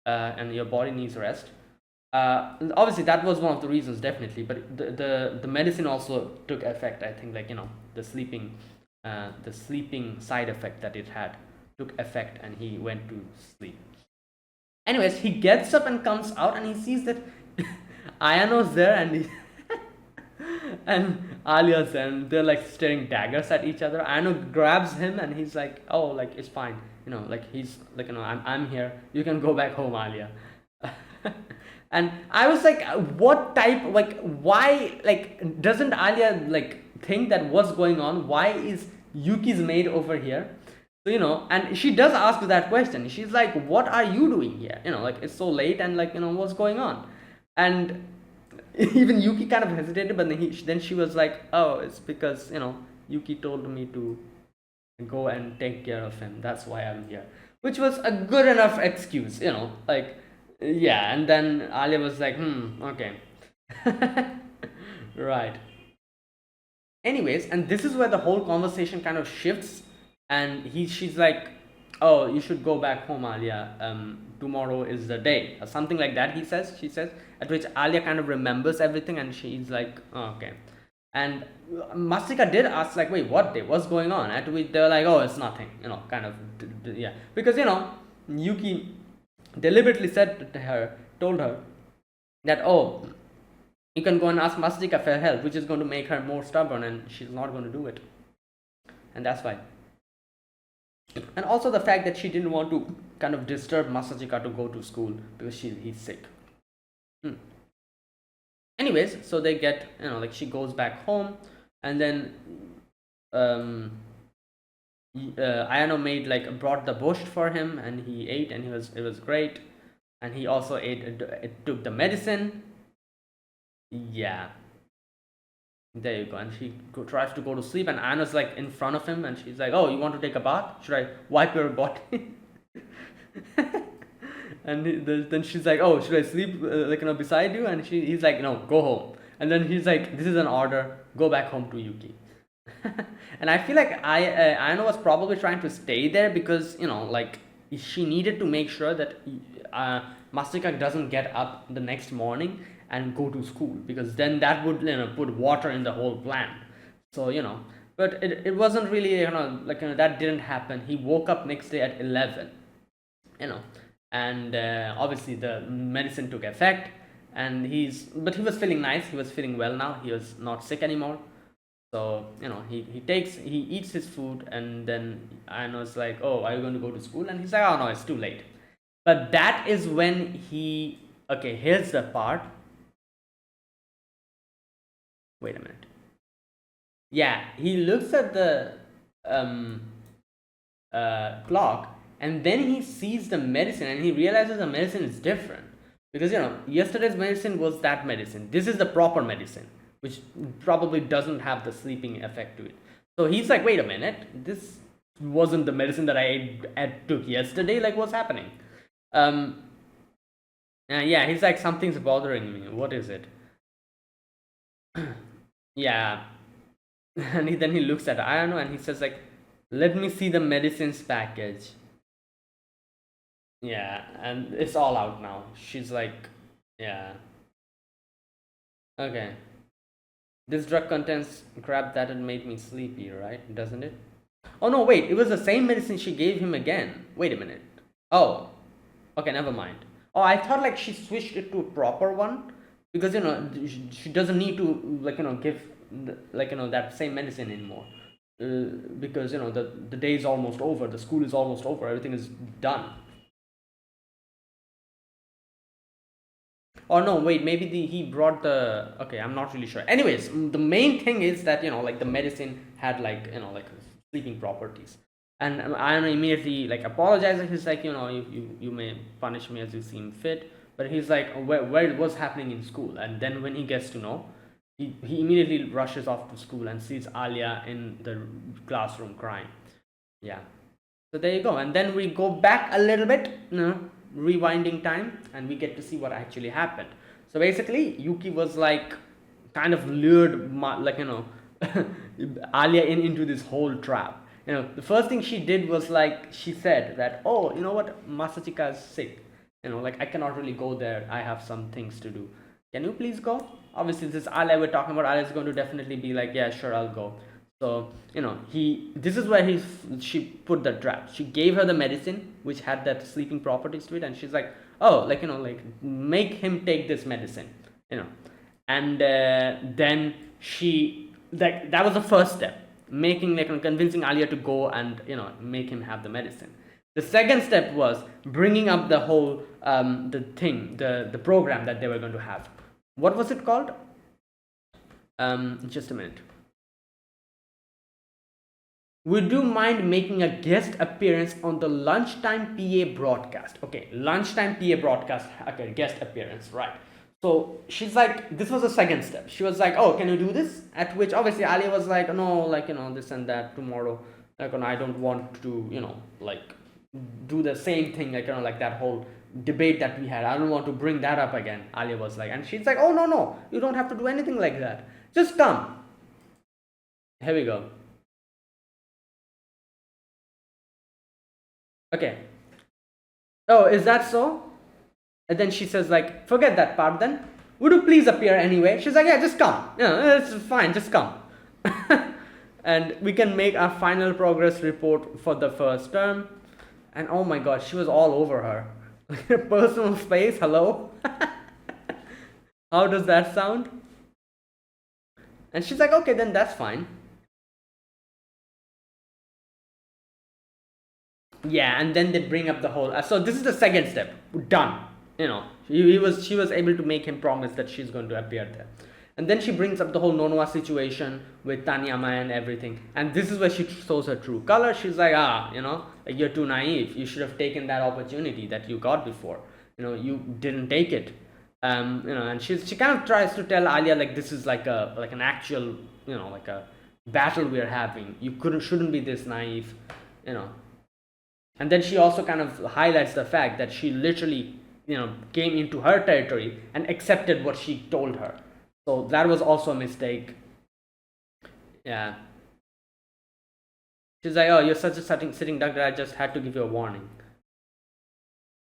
and your body needs rest. Obviously that was one of the reasons, definitely, but the medicine also took effect. I think, like, the sleeping side effect that it had took effect, and he went to sleep. Anyways, he gets up and comes out, and he sees that Ayano's there, and And Alya's and they're like staring daggers at each other. Anu grabs him and he's like, oh, like it's fine, like he's like, I'm here. You can go back home, Alya. And I was like, what type, like, why, like, doesn't Alya like think that what's going on? Why is Yuki's maid over here? So, and she does ask that question. She's like, what are you doing here? Like, it's so late and like, what's going on? And even Yuki kind of hesitated, but then she was like, oh, it's because, Yuki told me to go and take care of him. That's why I'm here. Which was a good enough excuse, like, yeah. And then Alya was like, okay. Right. Anyways, and this is where the whole conversation kind of shifts, and she's like, oh, you should go back home, Alya. Tomorrow is the day, or something like that. She says, at which Alya kind of remembers everything, and she's like, oh, okay. And Masika did ask, like, wait, what day? What's going on? At which they're like, oh, it's nothing, kind of, yeah, because Yuki deliberately told her that, oh, you can go and ask Masika for help, which is going to make her more stubborn, and she's not going to do it, and that's why. And also the fact that she didn't want to kind of disturb Masachika to go to school because he's sick. Anyways, so they get, like, she goes back home, and then Ayano brought the borscht for him, and he ate, and it was great. And he also took the medicine. Yeah, there you go. And she tries to go to sleep, and Anna's like in front of him, and she's like, oh, you want to take a bath? Should I wipe your body? And then she's like, oh, should I sleep beside you? And he's like, no, go home. And then he's like, this is an order, go back home to Yuki. And I feel like Ayano was probably trying to stay there because like she needed to make sure that Masika doesn't get up the next morning and go to school, because then that would put water in the whole plan. So but it wasn't really that didn't happen. He woke up next day at 11, and obviously the medicine took effect, and he was feeling nice. He was feeling well now. He was not sick anymore. So he eats his food, and then I was like, oh, are you going to go to school? And he's like, oh no, it's too late. But that is when here's the part. Wait a minute. Yeah, he looks at the clock, and then he sees the medicine, and he realizes the medicine is different, because yesterday's medicine was that medicine. This is the proper medicine, which probably doesn't have the sleeping effect to it. So he's like, wait a minute, this wasn't the medicine that I took yesterday. Like, what's happening? Yeah, he's like, something's bothering me. What is it? Yeah. And then he looks at Ayano and he says like, let me see the medicines package. Yeah, and it's all out now. She's like, yeah. Okay. This drug contains crap that had made me sleepy, right? Doesn't it? Oh no, wait, it was the same medicine she gave him again. Wait a minute. Oh, okay, never mind. Oh, I thought like she switched it to a proper one, because she doesn't need to give that same medicine anymore, because the day is almost over, the school is almost over, everything is done. Or no, wait, maybe he brought the, okay, I'm not really sure. Anyways, the main thing is that the medicine had sleeping properties. And I immediately apologizes. He's like, you may punish me as you seem fit. But he's like, what's happening in school? And then when he gets to know, he immediately rushes off to school and sees Alya in the classroom crying. Yeah. So there you go. And then we go back a little bit, rewinding time, and we get to see what actually happened. So basically, Yuki was kind of lured Alya into this whole trap. The first thing she did was she said that, oh, you know what, Masachika is sick. I cannot really go there. I have some things to do. Can you please go? Obviously, this Alya we're talking about, Alya is going to definitely be like, yeah, sure, I'll go. So, this is where she put the trap. She gave her the medicine, which had that sleeping properties to it. And she's like, oh, make him take this medicine, and then she, like, that was the first step, making, like, convincing Alya to go and, make him have the medicine. The second step was bringing up the whole the program that they were going to have. What was it called? Just a minute. Would you mind making a guest appearance on the lunchtime PA broadcast? Okay, lunchtime PA broadcast. Okay, guest appearance, right. So she's like, this was the second step. She was like, oh, can you do this? At which obviously Alya was like, no, like, this and that tomorrow. Like, I don't want to, like, do the same thing, like, like that whole debate that we had. I don't want to bring that up again. Alya was like, and she's like, oh, no, you don't have to do anything like that. Just come. Here we go. Okay. Oh, is that so? And then she says, like, forget that part then. Would you please appear anyway? She's like, yeah, just come. Yeah, it's fine, just come. And we can make our final progress report for the first term. And oh my god, she was all over her. Personal space, hello? How does that sound? And she's like, okay, then that's fine. Yeah, and then they bring up the whole. So this is the second step. Done. She was able to make him promise that she's going to appear there. And then she brings up the whole Nonoa situation with Tanyama and everything. And this is where she shows her true color. She's like, like, you're too naive. You should have taken that opportunity that you got before. You didn't take it. And she kind of tries to tell Alya, like, this is like an actual, like a battle we're having. You shouldn't be this naive, And then she also kind of highlights the fact that she literally, came into her territory and accepted what she told her. So that was also a mistake. Yeah. She's like, oh, you're such a sitting duck that I just had to give you a warning.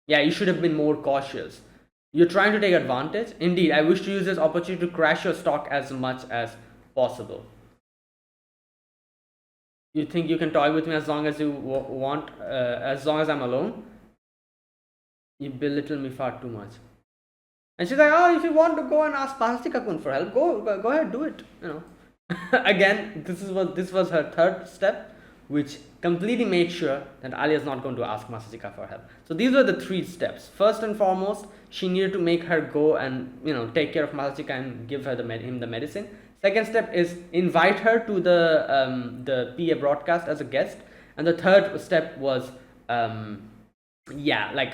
Yeah, you should have been more cautious. You're trying to take advantage? Indeed, I wish to use this opportunity to crash your stock as much as possible. You think you can toy with me as long as you want, as long as I'm alone? You belittle me far too much. And she's like, oh, if you want to go and ask Pahastika-kun for help, go ahead, do it. Again, this was her third step, which completely made sure that Alya is not going to ask Masachika for help. So these were the three steps. First and foremost, she needed to make her go and take care of Masachika and give her him the medicine. Second step is invite her to the PA broadcast as a guest, and the third step was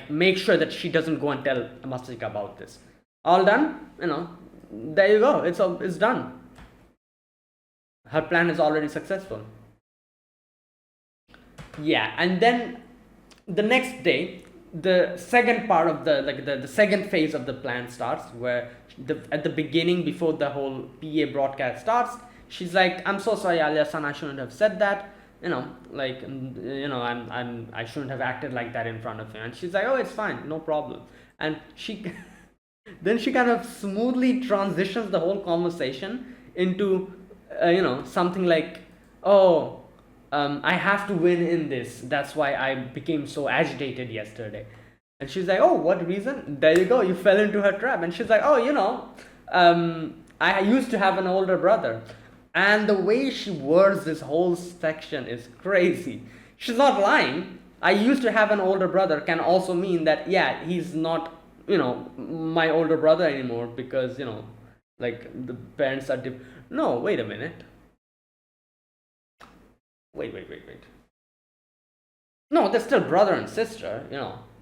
make sure that she doesn't go and tell Masachika about this. All done, there you go. It's done. Her plan is already successful. Yeah, and then the next day, the second part of the second phase of the plan starts, where at the beginning, before the whole PA broadcast starts, she's like, I'm so sorry, Alya-san, I shouldn't have said that. I shouldn't have acted like that in front of you. And she's like, oh, it's fine, no problem. And she then she kind of smoothly transitions the whole conversation into something like, oh, I have to win in this. That's why I became so agitated yesterday. And she's like, oh, what reason? There you go. You fell into her trap. And she's like, oh, I used to have an older brother. And the way she words this whole section is crazy. She's not lying. I used to have an older brother can also mean that, yeah, he's not, my older brother anymore because, like the parents are different. No, wait a minute. Wait. No, they're still brother and sister,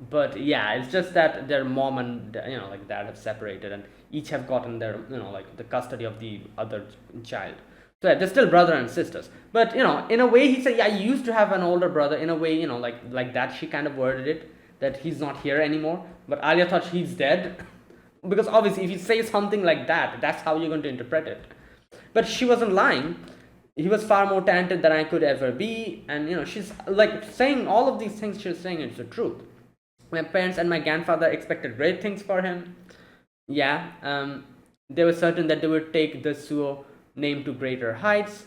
but yeah, it's just that their mom and like dad have separated and each have gotten their like the custody of the other child. So yeah, they're still brother and sisters. But in a way, he said, yeah, you used to have an older brother. In a way, like that, she kind of worded it that he's not here anymore. But Alya thought he's dead because obviously, if you say something like that, that's how you're going to interpret it. But she wasn't lying. He was far more talented than I could ever be, and she's like saying all of these things. She's saying it's the truth. My parents and my grandfather expected great things for him. Yeah, they were certain that they would take the Suo name to greater heights,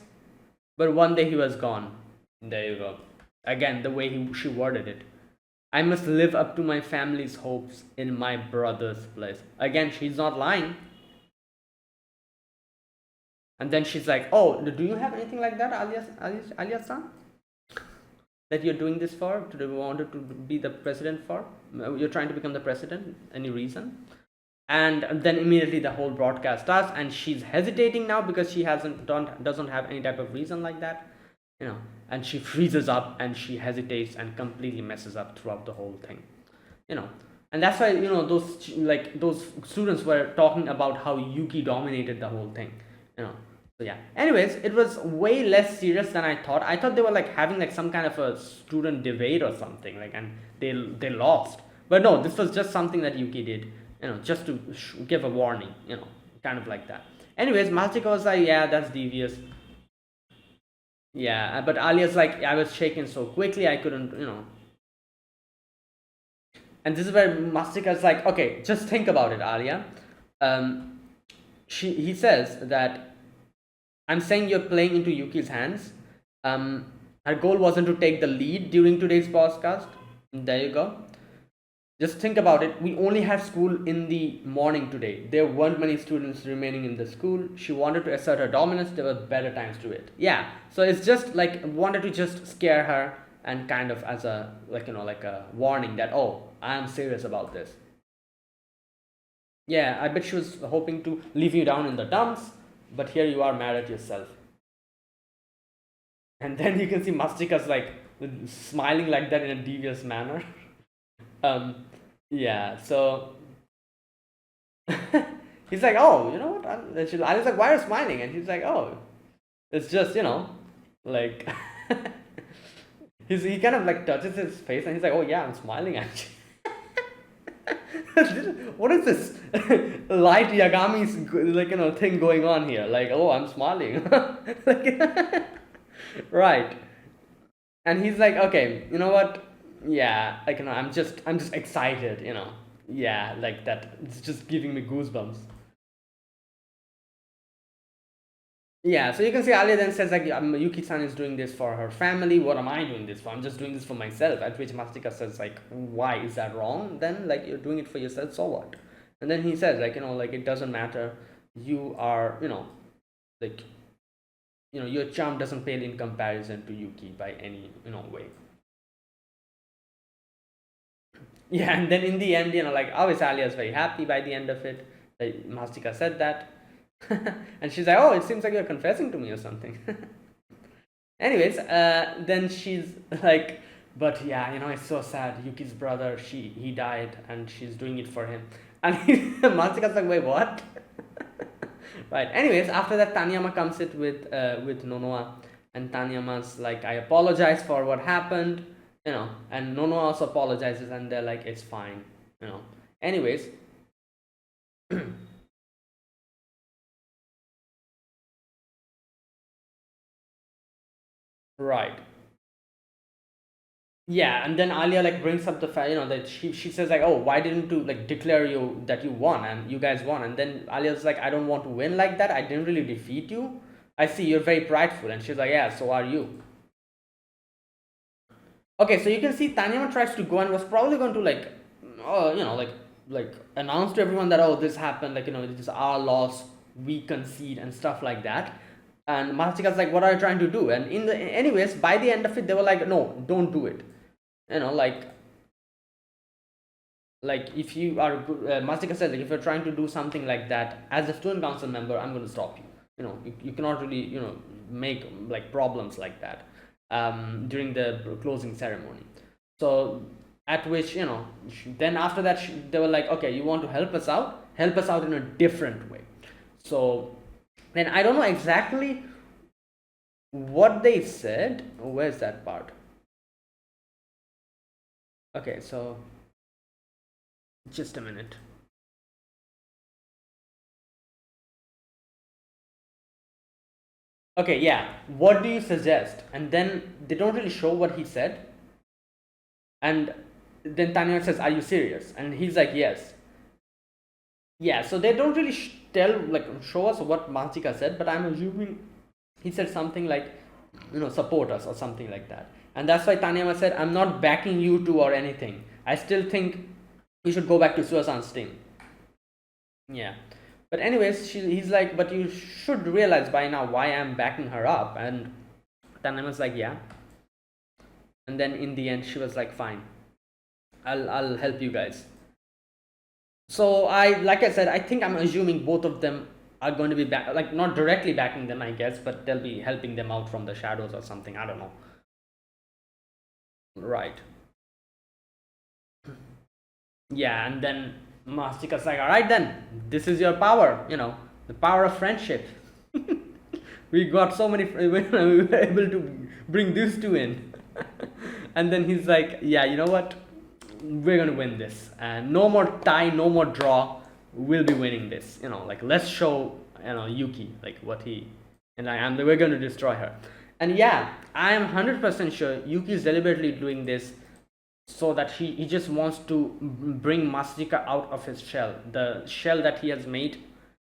but one day he was gone. There you go. Again, the way she worded it. I must live up to my family's hopes in my brother's place. Again, she's not lying. And then she's like, oh, do you have anything like that, Alya-san? That you're doing this for? Do you want to be the president for? You're trying to become the president? Any reason? And then immediately the whole broadcast starts, and she's hesitating now because she doesn't have any type of reason like that, and she freezes up and she hesitates and completely messes up throughout the whole thing, and that's why those students were talking about how Yuki dominated the whole thing, so yeah. Anyways, it was way less serious than I thought. I thought they were like having like some kind of a student debate or something, like, and they lost. But no, this was just something that Yuki did, just to give a warning, kind of like that. Anyways, Machika was like, yeah, that's devious. Yeah, but Alya's like, I was shaken so quickly, I couldn't, And this is where Mastika's like, okay, just think about it, Alya. He says that, I'm saying you're playing into Yuki's hands. Her goal wasn't to take the lead during today's podcast. There you go. Just think about it. We only had school in the morning today. There weren't many students remaining in the school. She wanted to assert her dominance. There were better times to it. Yeah. So it's just like wanted to just scare her and kind of as a like a warning that, oh, I am serious about this. Yeah, I bet she was hoping to leave you down in the dumps, but here you are mad at yourself. And then you can see Mastika's like smiling like that in a devious manner. Yeah, so he's like, oh, you know what? I was like, why are you smiling? And he's like, oh, it's just, like, he kind of like touches his face and he's like, oh yeah, I'm smiling actually. What is this light Yagami's like thing going on here? Like, oh, I'm smiling. Like, right. And he's like, okay, you know what? Yeah, like, I'm just excited, Yeah, like that. It's just giving me goosebumps. Yeah, so you can see Alya then says like, Yuki-san is doing this for her family. What am I doing this for? I'm just doing this for myself. At which Mastika says like, why is that wrong? Then like, you're doing it for yourself, so what? And then he says like, like, it doesn't matter. You are, like, your charm doesn't pale in comparison to Yuki by any way. Yeah, and then in the end, like, obviously Alya is very happy by the end of it. Mastika said that. And she's like, oh, it seems like you're confessing to me or something. Anyways, then she's like, but yeah, it's so sad. Yuki's brother, he died and she's doing it for him. And Masika's like, wait, what? Right. Anyways, after that, Taniyama comes in with Nonoa, and Taniyama's like, I apologize for what happened, and Nonoa also apologizes, and they're like, it's fine, Anyways. Right. Yeah, and then Alya like brings up the fact, that she says like, oh, why didn't you like declare that you won and you guys won? And then Alya's like, I don't want to win like that. I didn't really defeat you. I see you're very prideful. And she's like, yeah, so are you. Okay, so you can see Taniyama tries to go and was probably going to like, like announce to everyone that, oh, this happened, like, it is our loss, we concede and stuff like that. And Masaka's like, what are you trying to do? And anyways, by the end of it, they were like, no, don't do it. Like if you are, Masika said, like, if you're trying to do something like that as a student council member, I'm going to stop you. You cannot really, make like problems like that during the closing ceremony. So at which, then after that, they were like, okay, you want to help us out in a different way. So then I don't know exactly what they said. Where's that part? Okay, so just a minute. Okay, yeah. What do you suggest? And then they don't really show what he said. And then Tanya says, are you serious? And he's like, yes. Yeah, so they don't really show us what Masika said, but I'm assuming he said something like, support us or something like that. And that's why Taniyama said, I'm not backing you two or anything. I still think you should go back to Suasan's team. Yeah. But anyways, he's like, but you should realize by now why I'm backing her up. And Tanaim was like, yeah. And then in the end, she was like, fine, I'll help you guys. So like I said, I think I'm assuming both of them are going to be back, like not directly backing them, I guess, but they'll be helping them out from the shadows or something. I don't know. Right. Yeah, and then Mastika's like, all right, then this is your power, the power of friendship. We got so many, we were able to bring these two in. And then he's like, yeah, you know what? We're gonna win this, and no more tie, no more draw. We'll be winning this. Like let's show Yuki like what he and we're gonna destroy her. And yeah, I am 100% sure Yuki is deliberately doing this so that he just wants to bring Masachika out of his shell, the shell that he has made,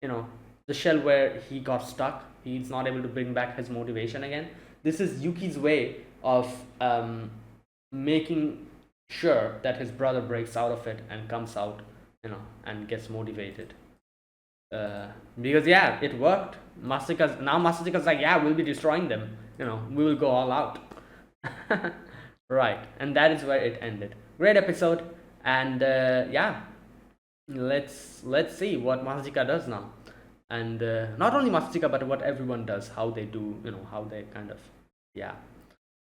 the shell where he got stuck. He's not able to bring back his motivation again. This is Yuki's way of making sure that his brother breaks out of it and comes out, and gets motivated. Because yeah, it worked. Masachika's like, yeah, we'll be destroying them. We will go all out. Right, and that is where it ended. Great episode, and yeah, let's see what Masachika does now, and not only Masachika but what everyone does, how they do, how they kind of, yeah.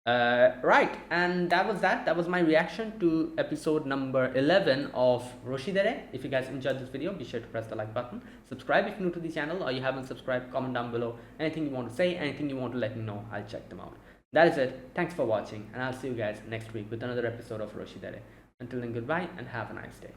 Right, and that was my reaction to episode number 11 of Roshidere. If you guys enjoyed this video, be sure to press the like button, subscribe if you're new to the channel or you haven't subscribed, comment down below anything you want to say, anything you want to let me know. I'll check them out. That is it. Thanks for watching, and I'll see you guys next week with another episode of Roshidere. Until then, goodbye and have a nice day.